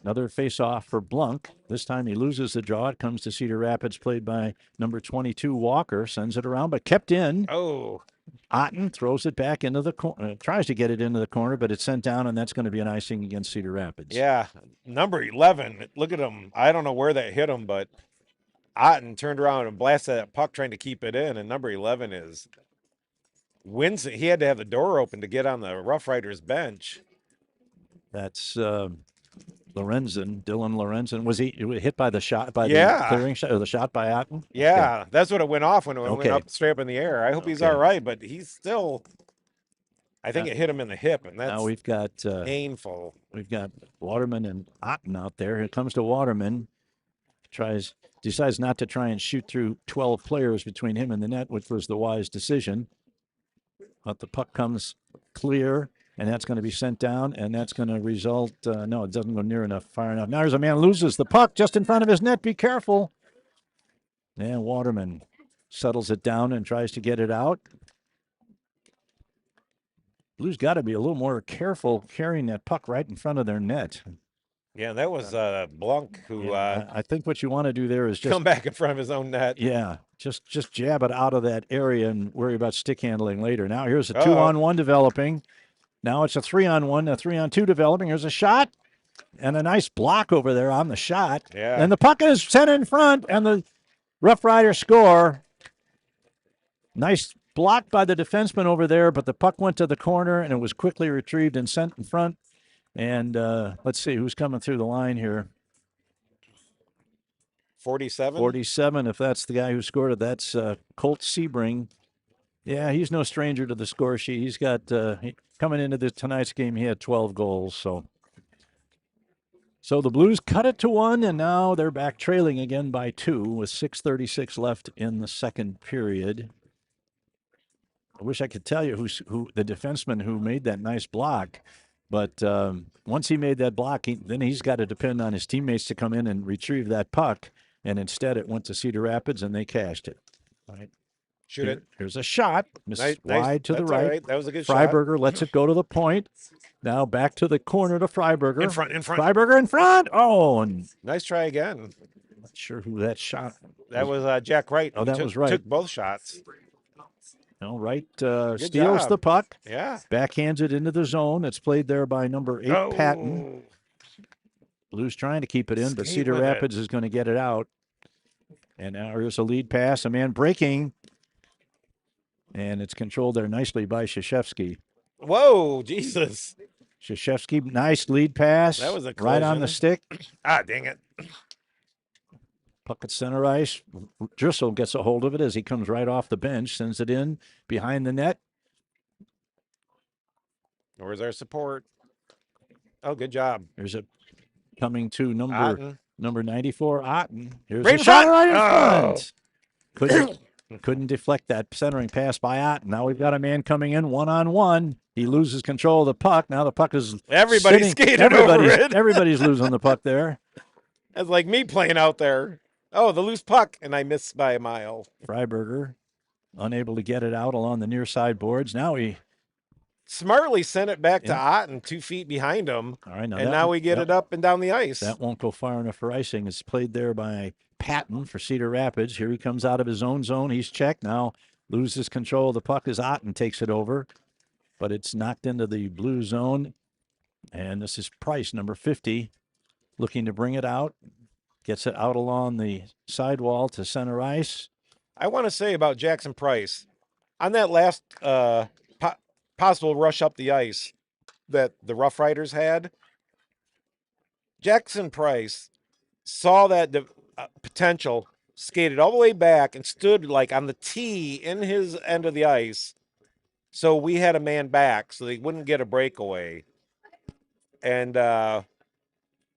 Another face-off for Blunk. This time he loses the draw. It comes to Cedar Rapids, played by number 22, Walker. Sends it around, but kept in. Oh. Otten throws it back into the corner, tries to get it into the corner, but it's sent down, and that's going to be an icing against Cedar Rapids. Yeah, number 11. Look at him. I don't know where that hit him, but Otten turned around and blasted that puck trying to keep it in, and number 11 is Winston. He had to have the door open to get on the Rough Riders bench. That's Lorenzen, Dylan Lorenzen. Was he hit by the shot, by the clearing shot, or the shot by Otten? Yeah, that's what it went off when it went up straight up in the air. I hope he's all right, but he's still, I think it hit him in the hip, and that's now we've got painful. We've got Waterman and Otten out there. Here comes to Waterman. Decides not to try and shoot through 12 players between him and the net, which was the wise decision. But the puck comes clear, and that's going to be sent down, and that's going to result. No, it doesn't go near enough, far enough. Now there's a man loses the puck just in front of his net. Be careful. And Waterman settles it down and tries to get it out. Blues got to be a little more careful carrying that puck right in front of their net. Yeah, that was Blanc who I think what you want to do there is just come back in front of his own net. Yeah, just jab it out of that area and worry about stick handling later. Now here's a Uh-oh. 2-on-1 developing. Now it's a 3-on-1, a 3-on-2 developing. Here's a shot and a nice block over there on the shot. Yeah. And the puck is sent in front, and the Rough Riders score. Nice block by the defenseman over there, but the puck went to the corner, and it was quickly retrieved and sent in front. And let's see who's coming through the line here. 47? 47, if that's the guy who scored it. That's Colt Sebring. Yeah, he's no stranger to the score sheet. He's got, coming into tonight's game, he had 12 goals. So the Blues cut it to 1, and now they're back trailing again by 2 with 6:36 left in the second period. I wish I could tell you who the defenseman who made that nice block. But once he made that block, then he's got to depend on his teammates to come in and retrieve that puck. And instead, it went to Cedar Rapids, and they cashed it. All right. Shoot it. Here's a shot. Misses wide to the That's all right. That was a good Freiberger lets it go to the point. Now back to the corner to Freiberger. In front. Freiberger in front. Oh, and Nice try again. not sure who that shot. That was Jack Wright. Oh, that was Wright. Took both shots. All right. Good Steals job. the puck. Yeah. Backhands it into the zone. It's played there by number 8, Patton. Blues trying to keep it in, but Skate Cedar with it. Rapids is going to get it out. And now here's a lead pass. A man breaking. And it's controlled there nicely by Krzyzewski. Whoa, Jesus. Krzyzewski, nice lead pass. That was a right on collision. the stick. Ah, dang it. Puck at center ice. Driscoll gets a hold of it as he comes right off the bench, sends it in behind the net. Where's our support? Oh, good job. There's a coming to Otten. number 94, Otten. Here's Right a in shot front. right in Oh. front. Couldn't deflect that centering pass by Otten. Now we've got a man coming in 1-on-1. He loses control of the puck. Now the puck is Everybody's sitting. skating over it. Everybody's losing the puck there. That's like me playing out there. Oh, the loose puck, and I missed by a mile. Freiberger unable to get it out along the near side boards. Now he Smartly sent it back to Otten 2 feet behind him. all right. And now we get it up and down the ice. That won't go far enough for icing. It's played there by Patton for Cedar Rapids. Here he comes out of his own zone. He's checked. Now loses control of the puck as Otten takes it over. But it's knocked into the blue zone. And this is Price, number 50, looking to bring it out. Gets it out along the sidewall to center ice. I want to say about Jackson Price, on that last possible rush up the ice that the Rough Riders had, Jackson Price saw that potential, skated all the way back, and stood like on the tee in his end of the ice. So we had a man back so they wouldn't get a breakaway. And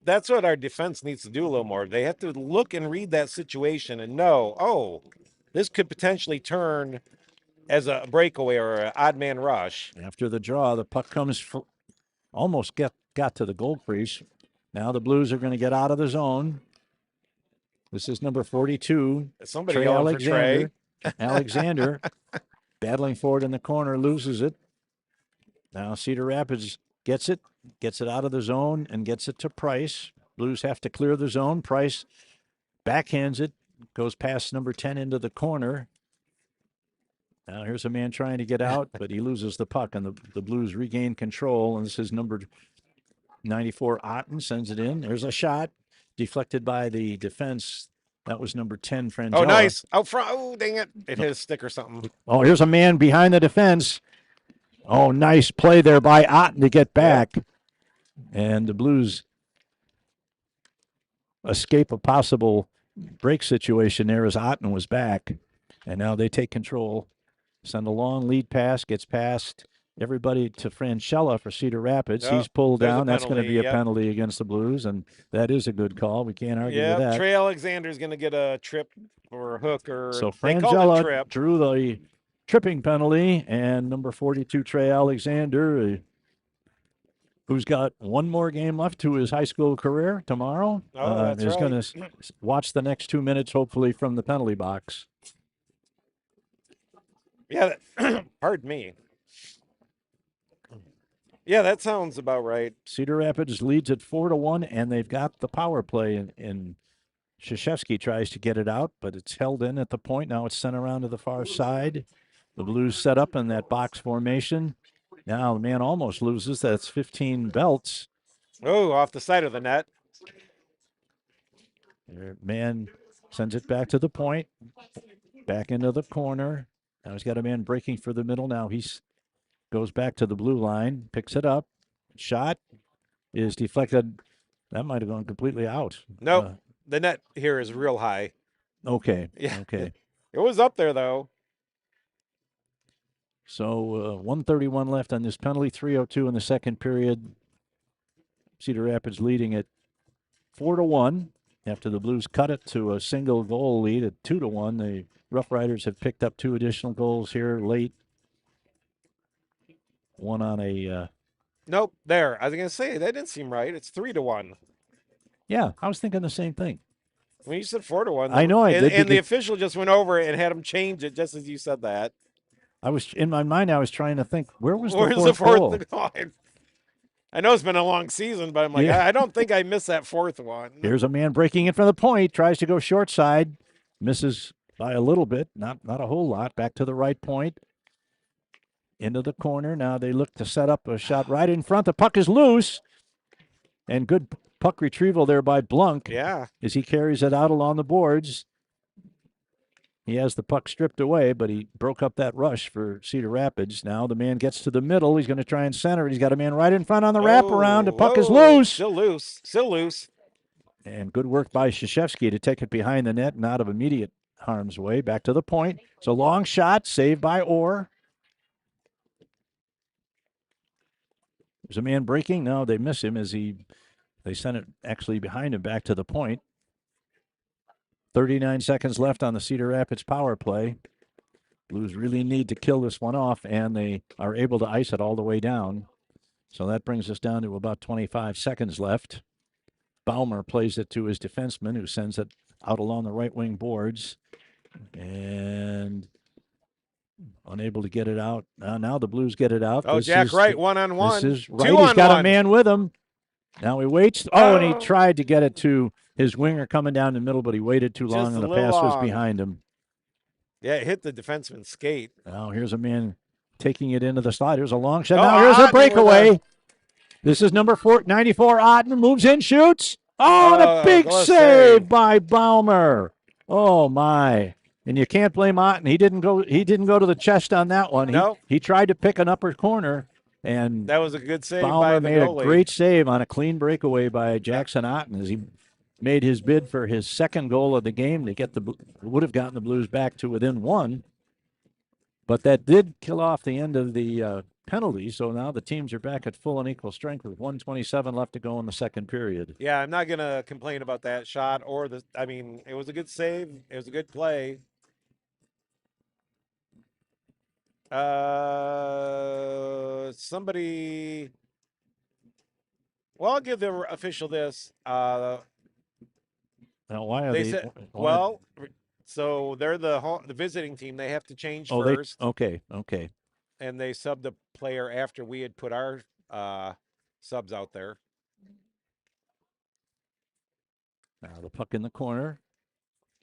that's what our defense needs to do a little more. They have to look and read that situation and know, oh, this could potentially turn as a breakaway or an odd man rush. After the draw, the puck comes almost got to the goal crease. Now the Blues are going to get out of the zone. This is number 42. Somebody Trey yelling for Trey. Alexander battling for it in the corner, loses it. Now Cedar Rapids gets it out of the zone and gets it to Price. Blues have to clear the zone. Price backhands it, goes past number 10 into the corner. Now here's a man trying to get out, but he loses the puck, and the Blues regain control. And this is number 94, Otten, sends it in. There's a shot deflected by the defense. That was number 10, Frangella. Oh, nice. Out front. Oh, dang it. It hit a stick or something. Oh, here's a man behind the defense. Oh, nice play there by Otten to get back. And the Blues escape a possible break situation there as Otten was back. And now they take control. Send a long lead pass, gets past everybody to Frangella for Cedar Rapids. Oh, He's pulled there's a down. That's going to be a penalty, yep. penalty against the Blues, and that is a good call. We can't argue with Yeah, that. Trey Alexander's going to get a trip or a hook or So they called it Frangella trip. drew the tripping penalty, and number 42, Trey Alexander, who's got one more game left to his high school career tomorrow, Oh, that's is right. going to watch the next 2 minutes, hopefully, from the penalty box. Yeah, pardon me. Yeah, that sounds about right. Cedar Rapids leads at 4-1, and they've got the power play. And Krzyzewski tries to get it out, but it's held in at the point. Now it's sent around to the far side. The Blues set up in that box formation. Now the man almost loses. That's 15 Belts. Oh, off the side of the net. Man sends it back to the point, back into the corner. Now he's got a man breaking for the middle. Now he's goes back to the blue line, picks it up. Shot is deflected. That might have gone completely out. Nope. The net here is real high. Okay. Yeah. Okay. It was up there, though. So 131 left on this penalty, 3:02 in the second period. Cedar Rapids leading at 4-1 after the Blues cut it to a single goal lead at 2-1. The Rough Riders have picked up 2 additional goals here late. One on a Nope. There. I was going to say, that didn't seem right. It's 3-1. yeah, I was thinking the same thing. When you said 4-1. I know I did. And the official just went over and had him change it just as you said that. I was in my mind. I was trying to think where's the fourth goal? goal? I know it's been a long season, but I'm like, Yeah. I don't think I missed that fourth one. Here's a man breaking in from the point, tries to go short side, misses by a little bit, not a whole lot. Back to the right point, into the corner. Now they look to set up a shot right in front. The puck is loose, and good puck retrieval there by Blunk. Yeah. As he carries it out along the boards. He has the puck stripped away, but he broke up that rush for Cedar Rapids. Now the man gets to the middle. He's going to try and center it. He's got a man right in front on the wraparound. The puck is loose. Still loose. Still loose. And good work by Krzyzewski to take it behind the net and out of immediate harm's way. Back to the point. It's a long shot, saved by Orr. There's a man breaking. No, they miss him as they sent it actually behind him back to the point. 39 seconds left on the Cedar Rapids power play. Blues really need to kill this one off, and they are able to ice it all the way down. So that brings us down to about 25 seconds left. Baumer plays it to his defenseman, who sends it out along the right wing boards. And unable to get it out. Now the Blues get it out. Oh, This Jack is- Wright, 1-on-1. This is right. 2 He's on got 1. a man with him. Now he waits. Oh, and he tried to get it to his winger coming down the middle, but he waited too long, Just and a the little pass was long. behind him. Yeah, it hit the defenseman's skate. Now here's a man taking it into the slot. Here's a long shot. Oh, Now here's Otten a breakaway. This is number 94, Otten, moves in, shoots. Oh, and a big close save save. by Baumer. Oh my. And you can't blame Otten. He didn't go to the chest on that one. No. He tried to pick an upper corner, and That was a good save by Baumer the made a goalie. great save on a clean breakaway by Jackson Otten as he made his bid for his second goal of the game to get would have gotten the Blues back to within 1. But that did kill off the end of the penalty. So now the teams are back at full and equal strength with 1:27 left to go in the second period. Yeah, I'm not going to complain about that shot or the. I mean, it was a good save. It was a good play. Somebody. Well, I'll give the official this. Now, why are They they? said, why- well, so they're the visiting team. They have to change oh, first, okay. and they subbed the player after we had put our subs out there. Now the puck in the corner,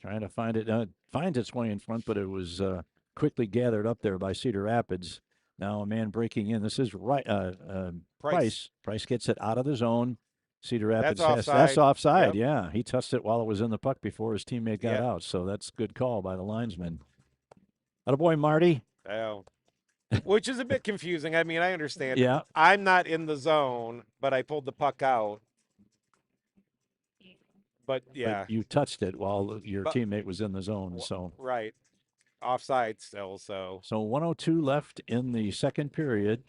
trying to find it. Finds its way in front, but it was quickly gathered up there by Cedar Rapids. Now a man breaking in. This is right. Price. Price gets it out of the zone. Cedar Rapids That's that's offside. offside. Yep. Yeah, he touched it while it was in the puck before his teammate got Yeah. out. So that's a good call by the linesman. Attaboy, Marty. Oh. Which is a bit confusing. I mean, I understand. Yeah. I'm not in the zone, but I pulled the puck out. But yeah, But you touched it while your But- teammate was in the zone. So right. Offside still, so 1:02 left in the second period.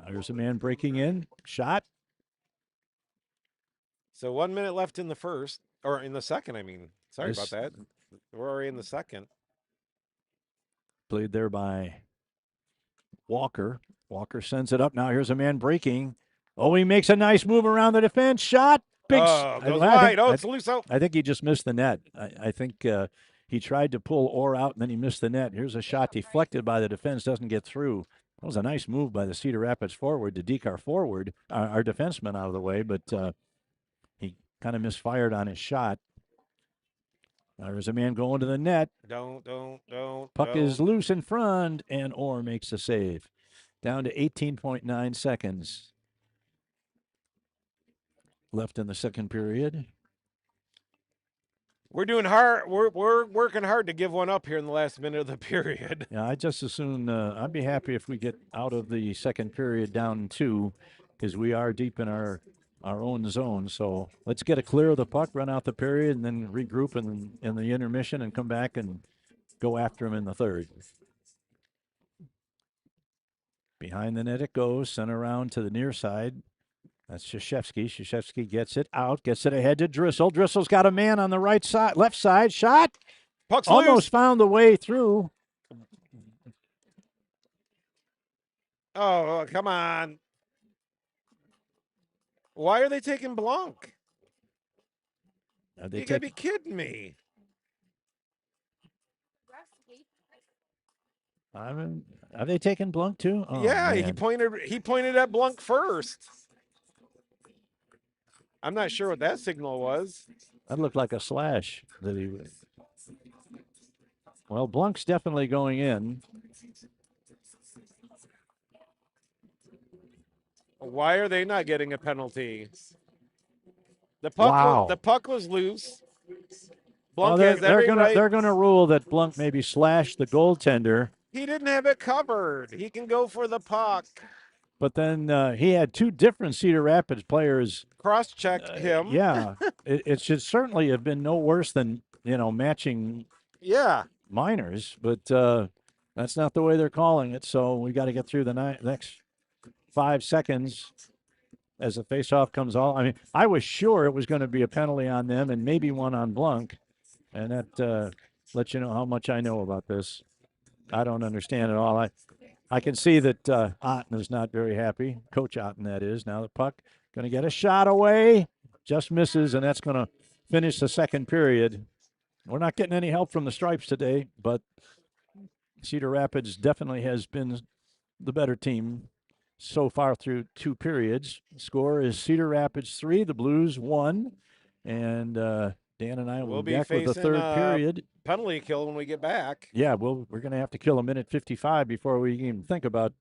Here's a man breaking in. Shot. 1 minute left in the first or in the second, I mean. Sorry This- about that. We're already in the second. Played there by Walker. Walker sends it up. Now here's a man breaking. Oh, he makes a nice move around the defense. Shot. Big. Oh, goes I wide. think- Oh, I- it's loose out. I think he just missed the net. I think He tried to pull Orr out, and then he missed the net. Here's a shot deflected by the defense, doesn't get through. That was a nice move by the Cedar Rapids forward to deke our forward, our defenseman out of the way, but he kind of misfired on his shot. There's a man going to the net. Don't. Puck is loose in front, and Orr makes the save. Down to 18.9 seconds left in the second period. We're doing hard. We're working hard to give one up here in the last minute of the period. Yeah, I'd just as soon, I'd be happy if we get out of the second period down 2, because we are deep in our own zone. So let's get a clear of the puck, run out the period, and then regroup in the intermission and come back and go after him in the third. Behind the net it goes, sent around to the near side. That's Krzyzewski. Krzyzewski gets it out, gets it ahead to Drissel. Drissel's got a man on the right side, left side, shot. Puck's almost loose. Found the way through. Oh, come on. Why are they taking Blanc? You gotta be kidding me. Are they taking Blanc too? Oh, yeah, man. he pointed at Blanc first. I'm not sure what that signal was. That looked like a slash that he was. Well, Blanc's definitely going in. Why are they not getting a penalty? The puck was loose. Blanc has every right. They're gonna rule that Blanc maybe slashed the goaltender. He didn't have it covered. He can go for the puck. But then he had 2 different Cedar Rapids players cross-checked him. Yeah, it should certainly have been no worse than matching. Yeah, minors, but that's not the way they're calling it. So we got to get through the next 5 seconds as the faceoff comes all. I mean, I was sure it was going to be a penalty on them and maybe one on Blanc, and that lets you know how much I know about this. I don't understand at all. I can see that Otten is not very happy. Coach Otten, that is. Now the puck going to get a shot away, just misses, and that's going to finish the second period. We're not getting any help from the Stripes today, but Cedar Rapids definitely has been the better team so far through 2 periods. The score is Cedar Rapids 3, the Blues 1, and Dan and I will be back with the third period. Penalty kill when we get back. Yeah, we're going to have to kill a minute 55 before we even think about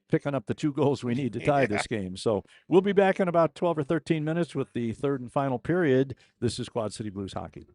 picking up the 2 goals we need to tie this game. So we'll be back in about 12 or 13 minutes with the third and final period. This is Quad City Blues Hockey.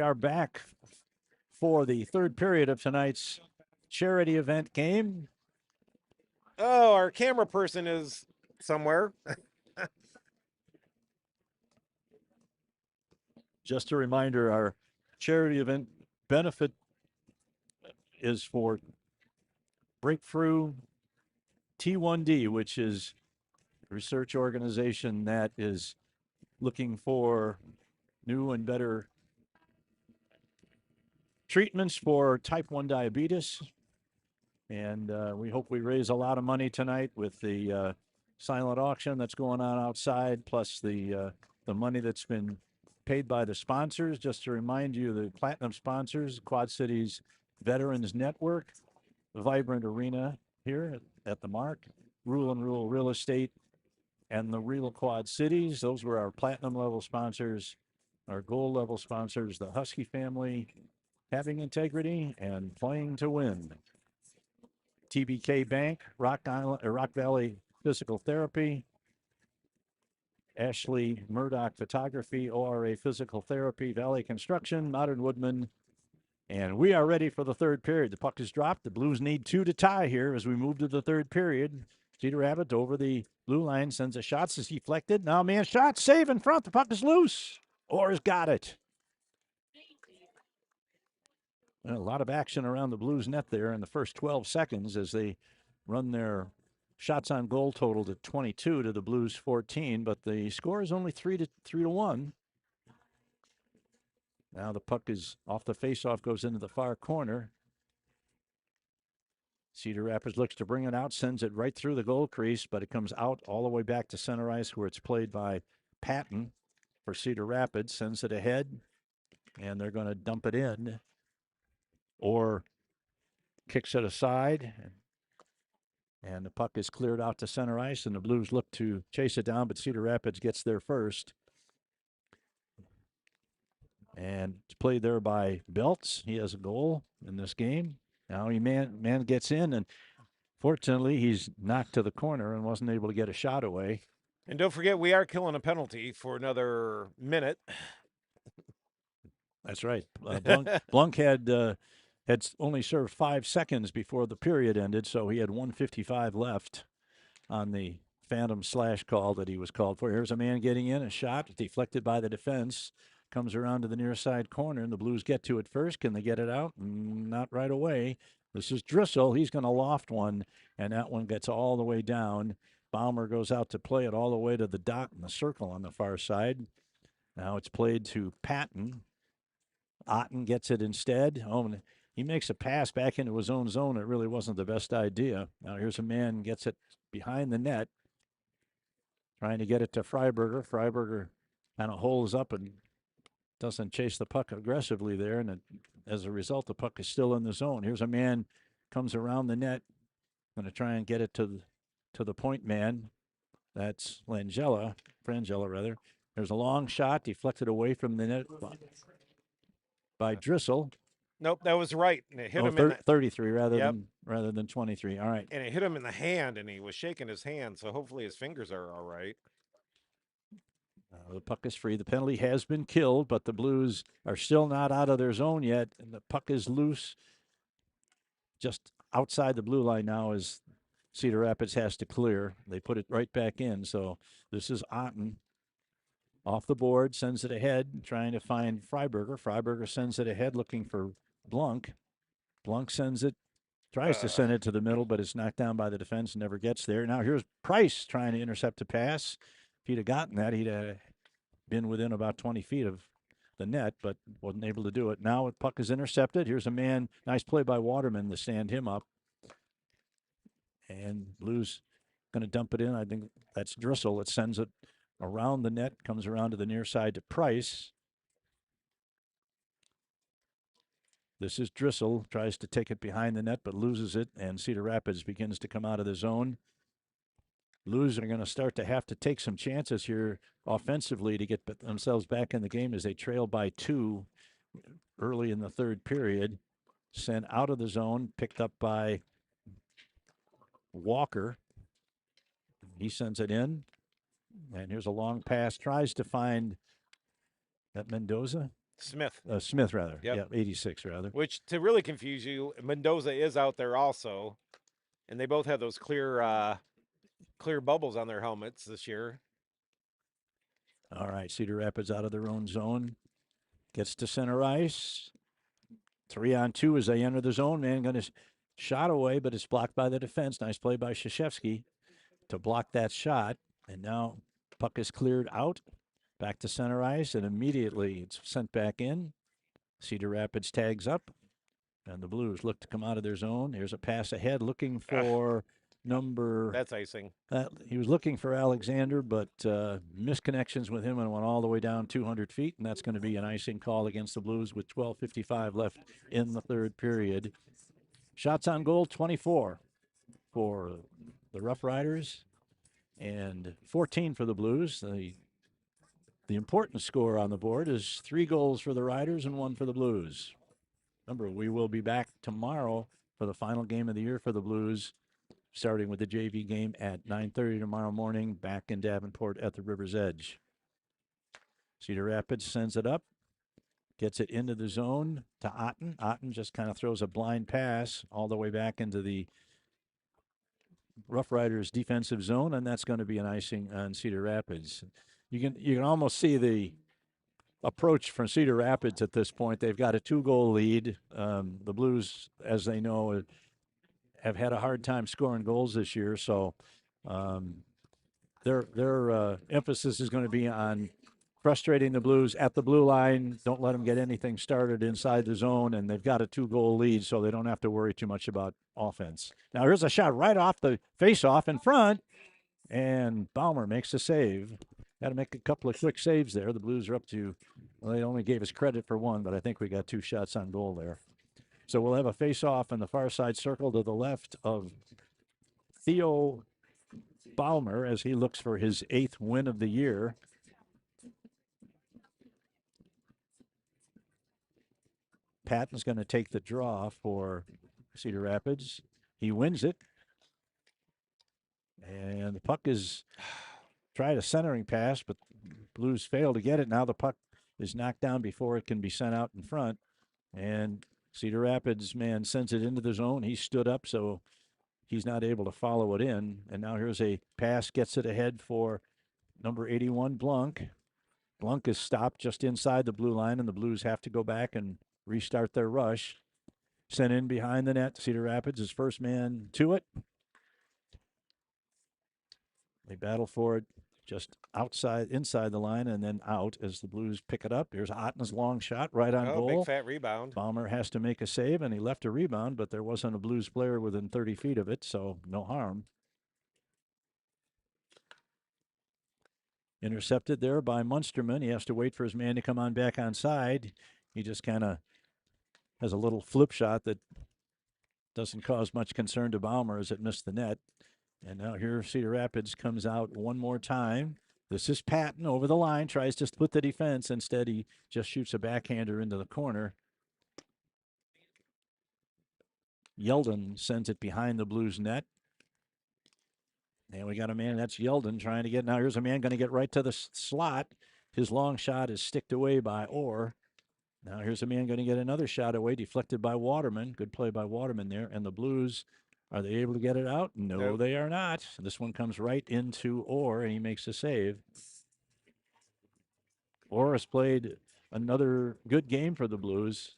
are back for the third period of tonight's charity event game. Oh, our camera person is somewhere. Just a reminder, our charity event benefit is for Breakthrough T1D, which is a research organization that is looking for new and better treatments for type 1 diabetes. And we hope we raise a lot of money tonight with the silent auction that's going on outside, plus the money that's been paid by the sponsors. Just to remind you, the platinum sponsors, Quad Cities Veterans Network, Vibrant Arena here at the Mark, Rule and Rule Real Estate, and the Real Quad Cities. Those were our platinum level sponsors. Our gold level sponsors, the Husky family, Having Integrity, and Playing to Win. TBK Bank, Rock Valley Physical Therapy, Ashley Murdoch Photography, ORA Physical Therapy, Valley Construction, Modern Woodman, and we are ready for the third period. The puck is dropped. The Blues need 2 to tie here as we move to the third period. Cedar Rapids over the blue line, sends a shot, is deflected. Now man shot, save in front. The puck is loose. Orr's got it. A lot of action around the Blues net there in the first 12 seconds as they run their shots on goal total to 22 to the Blues 14, but the score is only 3-1. Now the puck is off the faceoff, goes into the far corner. Cedar Rapids looks to bring it out, sends it right through the goal crease, but it comes out all the way back to center ice where it's played by Patton for Cedar Rapids, sends it ahead, and they're going to dump it in or kicks it aside. And the puck is cleared out to center ice, and the Blues look to chase it down, but Cedar Rapids gets there first. And it's played there by Belts. He has a goal in this game. Now man gets in, and fortunately he's knocked to the corner and wasn't able to get a shot away. And don't forget, we are killing a penalty for another minute. That's right. Blunk had only served 5 seconds before the period ended, so he had 1:55 left on the phantom slash call that he was called for. Here's a man getting in, a shot deflected by the defense, comes around to the near side corner, and the Blues get to it first. Can they get it out? Not right away. This is Driscoll. He's going to loft one, and that one gets all the way down. Baumer goes out to play it all the way to the dot in the circle on the far side. Now it's played to Patton. Otten gets it instead. Oh, he makes a pass back into his own zone. It really wasn't the best idea. Now here's a man, gets it behind the net, trying to get it to Freiberger. Freiberger kind of holds up and doesn't chase the puck aggressively there, and as a result, the puck is still in the zone. Here's a man, comes around the net, going to try and get it to the point man. That's Frangella rather. There's a long shot deflected away from the net by Driscoll. Nope, that was right. And it hit him in 33 rather than 23. All right. And it hit him in the hand, and he was shaking his hand, so hopefully his fingers are all right. The puck is free. The penalty has been killed, but the Blues are still not out of their zone yet, and the puck is loose just outside the blue line now as Cedar Rapids has to clear. They put it right back in, so this is Otten. Off the board, sends it ahead, trying to find Freiberger. Freiberger sends it ahead, looking for Blunk. Blunk sends it, tries to send it to the middle, but it's knocked down by the defense and never gets there. Now here's Price trying to intercept a pass. If he'd have gotten that, he'd been within about 20 feet of the net, but wasn't able to do it. Now the puck is intercepted. Here's a man, nice play by Waterman to stand him up. And Blues going to dump it in. I think that's Driscoll. It sends it around the net, comes around to the near side to Price. This is Driscoll, tries to take it behind the net, but loses it, and Cedar Rapids begins to come out of the zone. Blues are going to start to have to take some chances here offensively to get themselves back in the game as they trail by 2 early in the third period. Sent out of the zone, picked up by Walker. He sends it in. And here's a long pass, tries to find that Mendoza. Smith. Smith, rather. Yep. Yeah, 86, rather. Which, to really confuse you, Mendoza is out there also, and they both have those clear bubbles on their helmets this year. All right, Cedar Rapids out of their own zone. Gets to center ice. 3-on-2 as they enter the zone. Man going to shot away, but it's blocked by the defense. Nice play by Krzyzewski to block that shot. And now puck is cleared out. Back to center ice, and immediately it's sent back in. Cedar Rapids tags up, and the Blues look to come out of their zone. Here's a pass ahead, looking for number. That's icing. He was looking for Alexander, but missed connections with him and went all the way down 200 feet, and that's going to be an icing call against the Blues with 12:55 left in the third period. Shots on goal, 24 for the Rough Riders and 14 for the Blues. The important score on the board is 3 goals for the Riders and 1 for the Blues. Remember, we will be back tomorrow for the final game of the year for the Blues, starting with the JV game at 9:30 tomorrow morning, back in Davenport at the River's Edge. Cedar Rapids sends it up, gets it into the zone to Otten. Otten just kind of throws a blind pass all the way back into the Rough Riders defensive zone, and that's going to be an icing on Cedar Rapids. You can almost see the approach from Cedar Rapids at this point. They've got a 2-goal lead. The Blues, as they know, have had a hard time scoring goals this year, so their emphasis is going to be on frustrating the Blues at the blue line. Don't let them get anything started inside the zone, and they've got a 2-goal lead, so they don't have to worry too much about offense. Now here's a shot right off the face-off in front, and Baumer makes a save. Got to make a couple of quick saves there. The Blues are up to, well, they only gave us credit for 1, but I think we got 2 shots on goal there. So we'll have a face-off in the far side circle to the left of Theo Baumer as he looks for his 8th win of the year. Patton's going to take the draw for Cedar Rapids. He wins it. And the puck is tried a centering pass, but Blues fail to get it. Now the puck is knocked down before it can be sent out in front. And Cedar Rapids man sends it into the zone. He stood up, so he's not able to follow it in. And now here's a pass, gets it ahead for number 81, Blunk. Blunk is stopped just inside the blue line, and the Blues have to go back and restart their rush. Sent in behind the net. Cedar Rapids is first man to it. They battle for it just inside the line, and then out as the Blues pick it up. Here's Otten's long shot right on goal. Big fat rebound. Baumer has to make a save, and he left a rebound, but there wasn't a Blues player within 30 feet of it, so no harm. Intercepted there by Munsterman. He has to wait for his man to come on back on side. He just kind of has a little flip shot that doesn't cause much concern to Baumer as it missed the net. And now here Cedar Rapids comes out one more time. This is Patton over the line, tries to split the defense. Instead, he just shoots a backhander into the corner. Yeldon sends it behind the Blues net. And we got a man, that's Yeldon, trying to get, now here's a man going to get right to the slot. His long shot is sticked away by Orr. Now here's a man going to get another shot away, deflected by Waterman. Good play by Waterman there. And the Blues, are they able to get it out? No, nope. They are not. This one comes right into Orr, and he makes a save. Orr has played another good game for the Blues.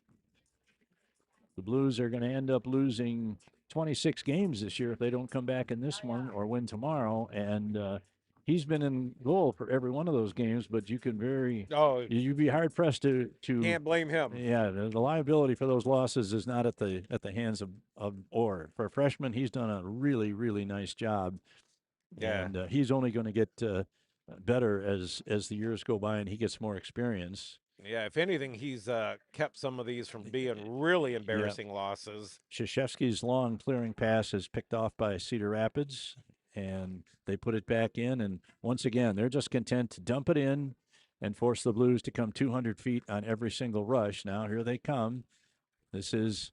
The Blues are going to end up losing 26 games this year if they don't come back in this one or win tomorrow. And he's been in goal for every one of those games, but you can you'd be hard pressed to can't blame him. Yeah, the liability for those losses is not at the hands of Orr. For a freshman, he's done a really, really nice job. Yeah. And he's only going to get better as the years go by and he gets more experience. Yeah, if anything, he's kept some of these from being really embarrassing losses. Krzyzewski's long clearing pass is picked off by Cedar Rapids, and they put it back in. And once again, they're just content to dump it in and force the Blues to come 200 feet on every single rush. Now here they come. This is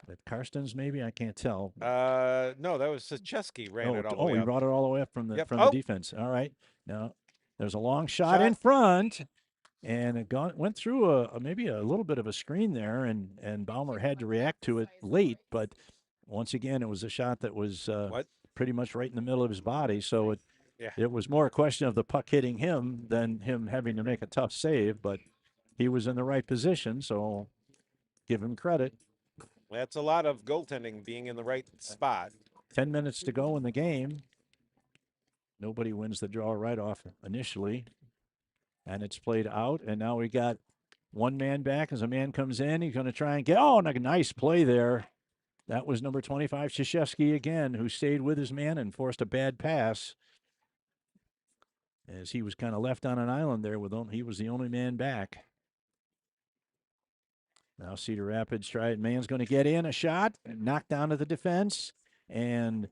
that Karstens, maybe? I can't tell. No, that was Krzyzewski ran it all the way he up. brought it all the way up from the Yep. from the defense. All right. Now there's a long shot in front. and it went through maybe a little bit of a screen there, and Baumer had to react to it late. But once again, it was a shot that was What? pretty much right in the middle of his body. So Yeah. it was more a question of the puck hitting him than him having to make a tough save. But he was in the right position, so give him credit. That's a lot of goaltending, being in the right spot. 10 minutes to go in the game. Nobody wins the draw right off initially. And it's played out. And now we got one man back as a man comes in. He's going to try and get, oh, and a nice play there. That was number 25, Krzyzewski again, who stayed with his man and forced a bad pass as he was kind of left on an island there. He was the only man back. Now Cedar Rapids tried. Man's going to get in a shot, knocked down to the defense, and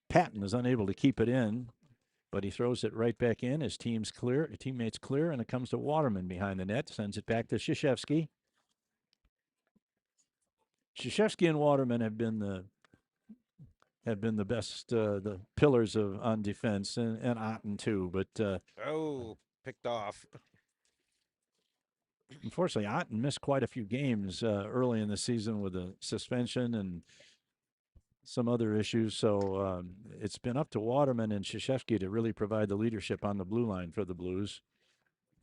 Patton is unable to keep it in, but he throws it right back in. His teammates clear, and it comes to Waterman behind the net, sends it back to Krzyzewski. Krzyzewski and Waterman have been the best, the pillars on defense, and Otten too. But Picked off. unfortunately, Otten missed quite a few games early in the season with a suspension and some other issues. So it's been up to Waterman and Krzyzewski to really provide the leadership on the blue line for the Blues.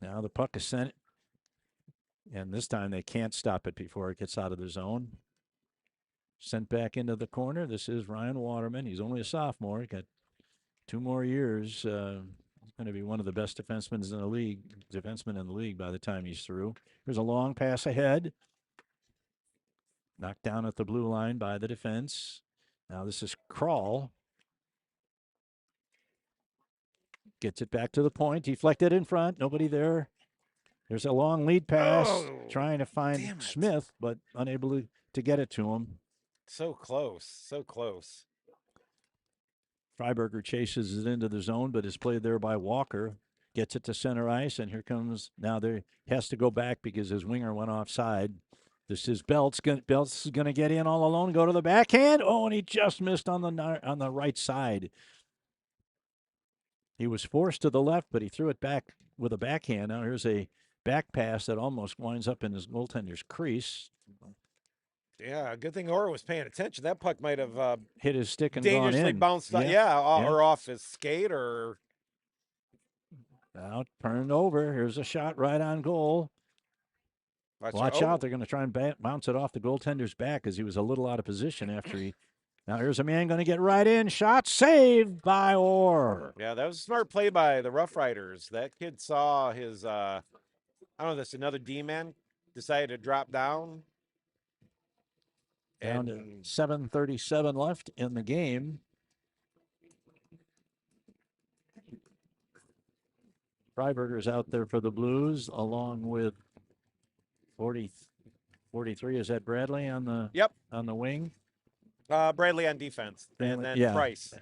Now the puck is sent, and this time they can't stop it before it gets out of the zone. Sent back into the corner. This is Ryan Waterman. He's only a sophomore. He got 2 more years. He's going to be one of the best defensemen in the league by the time he's through. Here's a long pass ahead. Knocked down at the blue line by the defense. Now this is Crawl. Gets it back to the point. Deflected in front. Nobody there. There's a long lead pass. Trying to find Smith, but unable to get it to him. So close. So close. Freiberger chases it into the zone, but is played there by Walker. Gets it to center ice, and here comes, now there has to go back because his winger went offside. This is Belts. Belts is going to get in all alone, go to the backhand. Oh, and he just missed on the right side. He was forced to the left, but he threw it back with a backhand. Now here's a back pass that almost winds up in his goaltender's crease. Yeah, good thing Ora was paying attention. That puck might have hit his stick and dangerously gone in. bounced. Yeah. Or off his skate, or now turned over. Here's a shot right on goal. Watch out. They're going to try and bounce it off the goaltender's back as he was a little out of position after he. Now here's a man going to get right in. Shot saved by Orr. Yeah, that was a smart play by the Rough Riders. That kid saw his, I don't know, this another D-man decided to drop down. Down to 7:37 left in the game. Freiberger's out there for the Blues, along with 43. Is that Bradley on the on the wing? Bradley on defense, and then Price.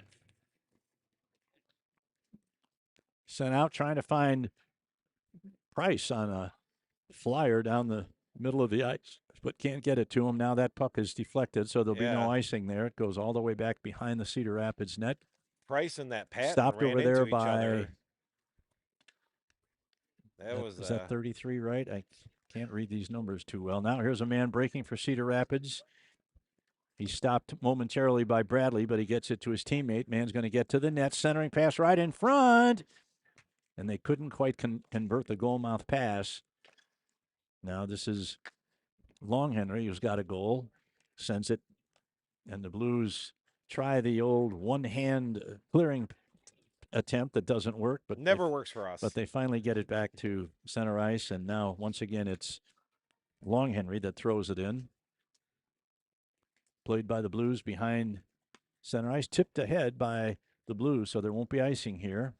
Sent out trying to find Price on a flyer down the middle of the ice, but can't get it to him. Now that puck is deflected, so there'll be no icing there. It goes all the way back behind the Cedar Rapids net. Price and that Pat stopped over there by. Was that 33 right? I can't read these numbers too well. Now here's a man breaking for Cedar Rapids. He's stopped momentarily by Bradley, but he gets it to his teammate. Man's going to get to the net, centering pass right in front. And they couldn't quite convert the goal mouth pass. Now this is Long Henry, who's got a goal, sends it, and the Blues try the old one-hand clearing attempt that doesn't work, but never works for us. But they finally get it back to center ice, and now once again it's Long Henry that throws it in. Played by the Blues behind center ice, tipped ahead by the Blues, so there won't be icing here.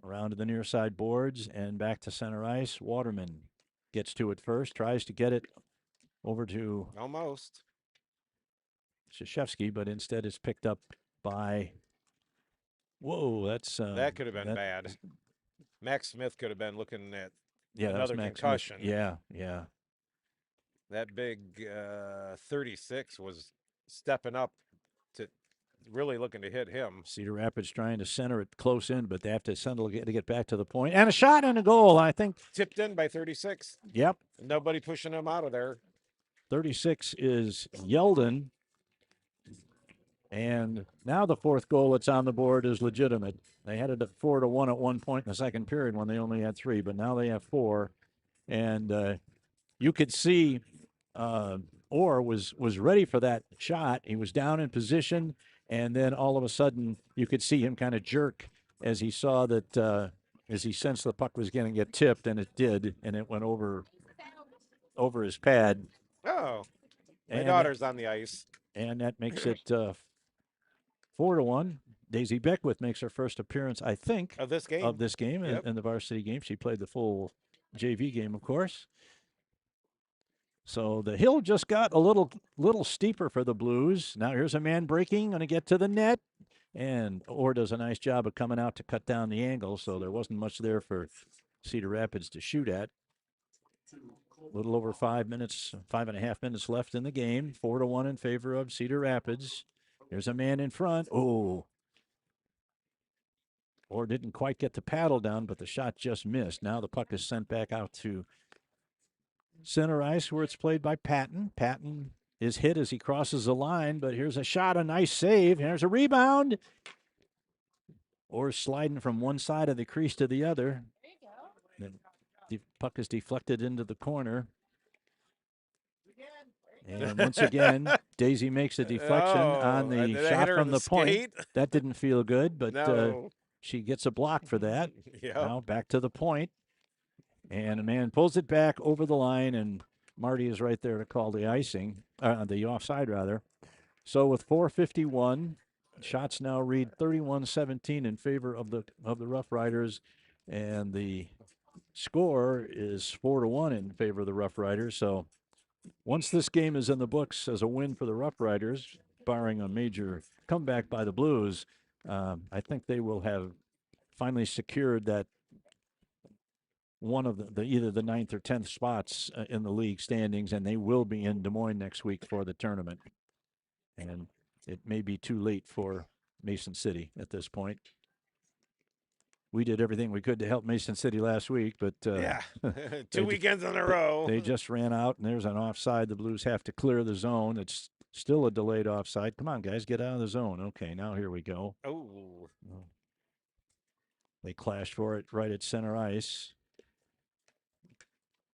Around to the near side boards and back to center ice. Waterman gets to it first, tries to get it over to almost Krzyzewski, but instead it's picked up by. Whoa, that's that could have been bad. Max Smith could have been looking at another concussion. Yeah. That big 36 was stepping up really looking to hit him. Cedar Rapids trying to center it close in, but they have to send it to get back to the point. And a shot and a goal, I think. Tipped in by 36. Yep. Nobody pushing him out of there. 36 is Yeldon. And now the fourth goal that's on the board is legitimate. They had it at 4-1 at one point in the second period when they only had 3, but now they have 4. And you could see Orr was ready for that shot. He was down in position, and then all of a sudden you could see him kind of jerk as he saw that as he sensed the puck was going to get tipped, and it did, and it went over his pad. Oh, my And daughter's on the ice. And that makes it 4-1. Daisy Beckwith makes her first appearance, I think, Of this game. Yep. in the varsity game. She played the full JV game, of course. So the hill just got a little steeper for the Blues. Now here's a man breaking, going to get to the net. And Orr does a nice job of coming out to cut down the angle, so there wasn't much there for Cedar Rapids to shoot at. A little over 5 minutes, 5.5 minutes left in the game. 4-1 in favor of Cedar Rapids. There's a man in front. Oh. Orr didn't quite get the paddle down, but the shot just missed. Now the puck is sent back out to center ice where it's played by Patton. Patton is hit as he crosses the line, but here's a shot, a nice save. Here's a rebound. Orr's sliding from one side of the crease to the other. The puck is deflected into the corner. And once again, Daisy makes a deflection on the shot from the point. That didn't feel good, but no. She gets a block for that. Yep. Now back to the point. And a man pulls it back over the line, and Marty is right there to call the icing, the offside rather. So with 4:51, shots now read 31-17 in favor of the Rough Riders, and the score is 4-1 in favor of the Rough Riders. So once this game is in the books as a win for the Rough Riders, barring a major comeback by the Blues, I think they will have finally secured that one of the either the 9th or 10th spots in the league standings, and they will be in Des Moines next week for the tournament. And it may be too late for Mason City at this point. We did everything we could to help Mason City last week, but yeah, 2 weekends in a row. They just ran out, and there's an offside. The Blues have to clear the zone. It's still a delayed offside. Come on, guys, get out of the zone. Okay, now here we go. Oh. They clashed for it right at center ice.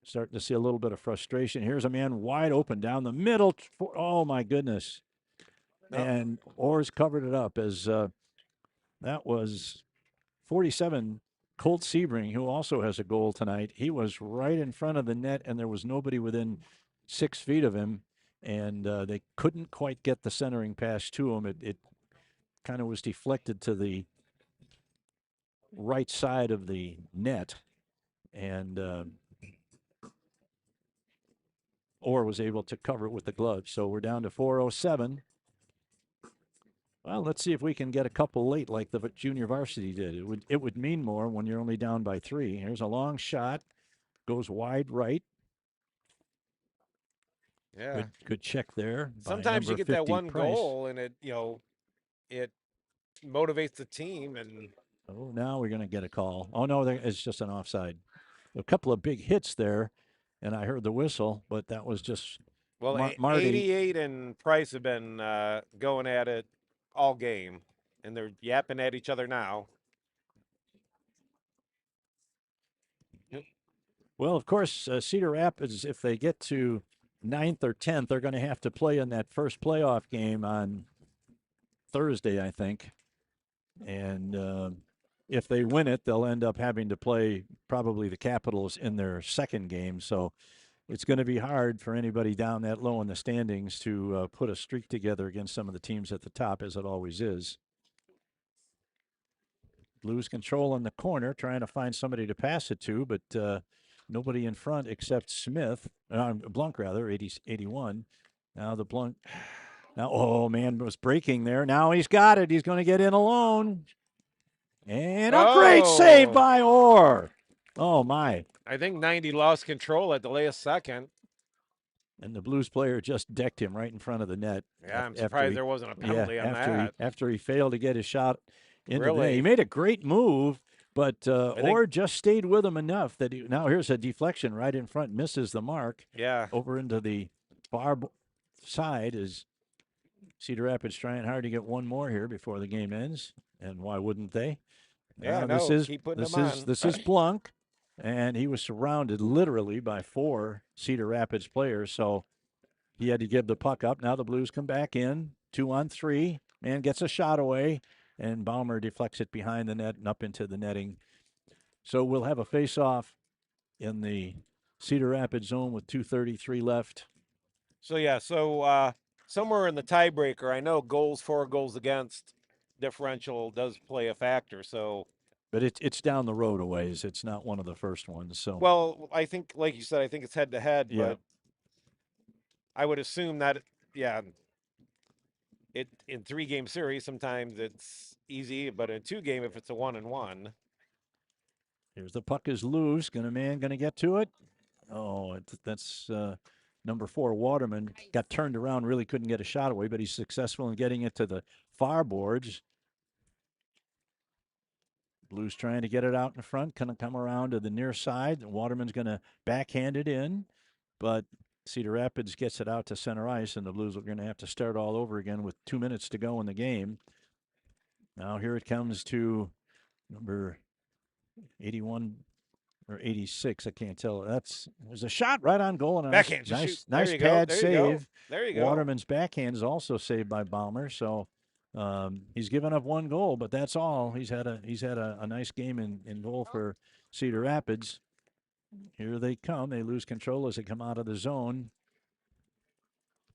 Starting to see a little bit of frustration. Here's a man wide open down the middle. Oh, my goodness. Oh. And Orr's covered it up as that was 47, Colt Sebring, who also has a goal tonight. He was right in front of the net, and there was nobody within 6 feet of him, and they couldn't quite get the centering pass to him. It kind of was deflected to the right side of the net, and Orr was able to cover it with the glove. So we're down to 4:07. Well, let's see if we can get a couple late like the junior varsity did. It would mean more when you're only down by 3. Here's a long shot, goes wide right. Yeah, good check there. Sometimes you get that one Price. goal, and it motivates the team. And now we're going to get a call. Oh no, it's just an offside. A couple of big hits there, and I heard the whistle, but that was just Marty. 88 and Price have been going at it all game, and they're yapping at each other now. Well, of course, Cedar Rapids, if they get to 9th or 10th, they're going to have to play in that first playoff game on Thursday, I think. And if they win it, they'll end up having to play probably the Capitals in their second game. So it's going to be hard for anybody down that low in the standings to put a streak together against some of the teams at the top, as it always is. Blues control in the corner, trying to find somebody to pass it to, but nobody in front except Smith. Blunk, rather, 81. Now the Blunk. Now, oh, man, was breaking there. Now he's got it. He's going to get in alone. And a great save by Orr. Oh, my. I think 90 lost control at the last second. And the Blues player just decked him right in front of the net. Yeah, I'm after surprised he, there wasn't a penalty on after that. after he failed to get his shot into the net. He Really? made a great move, but I think- Orr just stayed with him enough that now here's a deflection right in front, misses the mark. Yeah. Over into the far side is Cedar Rapids trying hard to get one more here before the game ends, and why wouldn't they? Yeah, This no, is keep putting this them is on. this is Blunk, and he was surrounded literally by 4 Cedar Rapids players, so he had to give the puck up. Now the Blues come back in, 2-on-3. Man gets a shot away, and Baumer deflects it behind the net and up into the netting. So we'll have a face-off in the Cedar Rapids zone with 2:33 left. So somewhere in the tiebreaker, I know goals for, goals against differential does play a factor. So, But it's down the road a ways. It's not one of the first ones. So well, I think, like you said, I think it's head to head, yeah. but I would assume that, yeah, it in 3-game series sometimes it's easy, but in 2-game, if it's a 1-1. Here's the puck is loose. Gonna get to it. Oh, that's number 4 Waterman got turned around, really couldn't get a shot away, but he's successful in getting it to the far boards. Blues trying to get it out in front, gonna come around to the near side. Waterman's gonna backhand it in, but Cedar Rapids gets it out to center ice, and the Blues are gonna have to start all over again with 2 minutes to go in the game. Now here it comes to number 81 or 86. I can't tell. There's a shot right on goal, and a Backhand, nice there you go, pad there you go, save. there you go. Waterman's backhand is also saved by Baumer, so he's given up 1 goal, but that's all. He's had a nice game in goal for Cedar Rapids. Here they come. They lose control as they come out of the zone.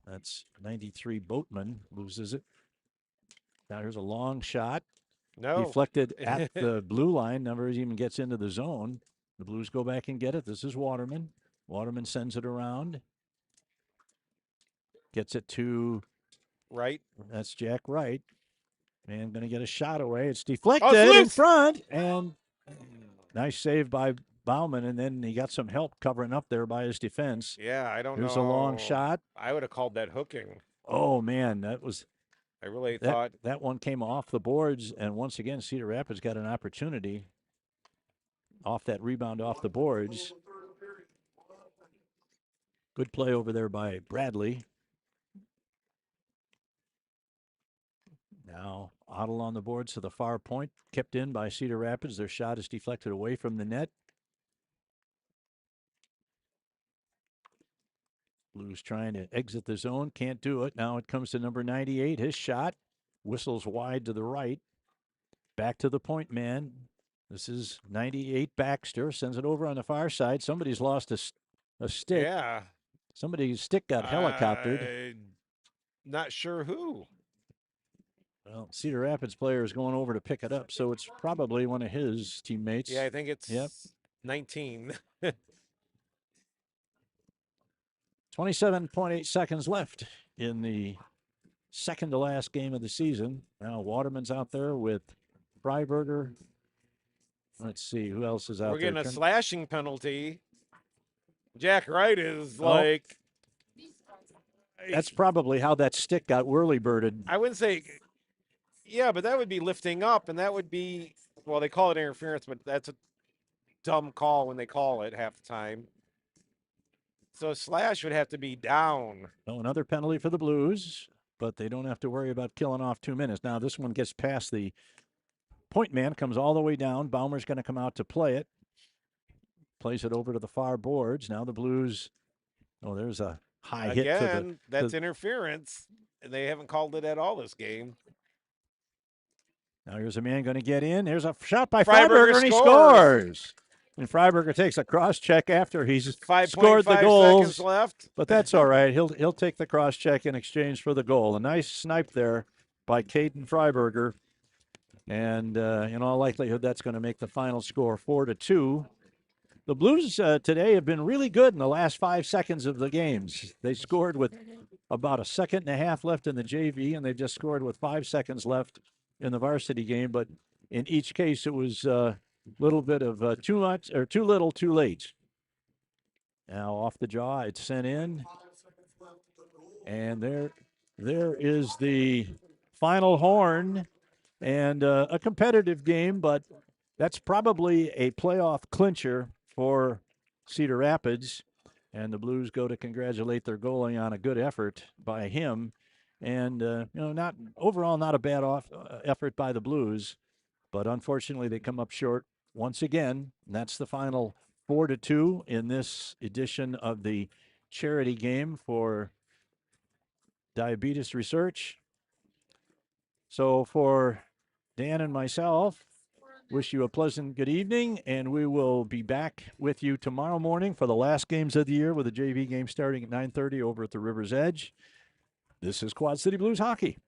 That's 93 Boatman loses it. Now here's a long shot. No. Deflected at the blue line. Never even gets into the zone. The Blues go back and get it. This is Waterman. Waterman sends it around. Gets it to Right. That's Jack Wright. Man, going to get a shot away. It's deflected it's in front, and nice save by Bauman, and then he got some help covering up there by his defense. Yeah, I don't know. Here's a long shot. I would have called that hooking. Oh, man, that was I really thought that one came off the boards, and once again, Cedar Rapids got an opportunity off that rebound off the boards. Good play over there by Bradley. Now, Ottle on the boards to the far point, kept in by Cedar Rapids. Their shot is deflected away from the net. Blues trying to exit the zone, can't do it. Now it comes to number 98. His shot whistles wide to the right. Back to the point man. This is 98 Baxter, sends it over on the far side. Somebody's lost a stick. Yeah. Somebody's stick got helicoptered. Not sure who. Well, Cedar Rapids player is going over to pick it up, so it's probably one of his teammates. Yeah, I think it's 19. 27.8 seconds left in the second to last game of the season. Now Waterman's out there with Freiberger. Let's see who else is out We're there. getting a slashing penalty. Jack Wright is That's probably how that stick got whirly-birded. I wouldn't say, yeah, but that would be lifting up, and that would be, well, they call it interference, but that's a dumb call when they call it half the time. So slash would have to be down. Oh, another penalty for the Blues, but they don't have to worry about killing off 2 minutes. Now this one gets past the point man, comes all the way down. Baumer's going to come out to play it. Plays it over to the far boards. Now the Blues, there's a high hit to the... That's interference, and they haven't called it at all this game. Now here's a man going to get in. Here's a shot by Freiberger, and he scores. And Freiberger takes a cross check after he's scored the goals. Seconds left. But that's all right. He'll take the cross check in exchange for the goal. A nice snipe there by Caden Freiberger. And in all likelihood, that's going to make the final score 4-2. The Blues today have been really good in the last 5 seconds of the games. They scored with about a second and a half left in the JV, and they've just scored with 5 seconds left in the varsity game. But in each case, it was a little bit of too much or too little, too late. Now off the jaw, it's sent in. And there is the final horn, and a competitive game, but that's probably a playoff clincher for Cedar Rapids. And the Blues go to congratulate their goalie on a good effort by him. And, not overall, not a bad effort by the Blues, but unfortunately they come up short once again. And that's the final 4-2 in this edition of the charity game for diabetes research. So for Dan and myself, wish you a pleasant good evening, and we will be back with you tomorrow morning for the last games of the year with the JV game starting at 9:30 over at the River's Edge. This is Quad City Blues Hockey.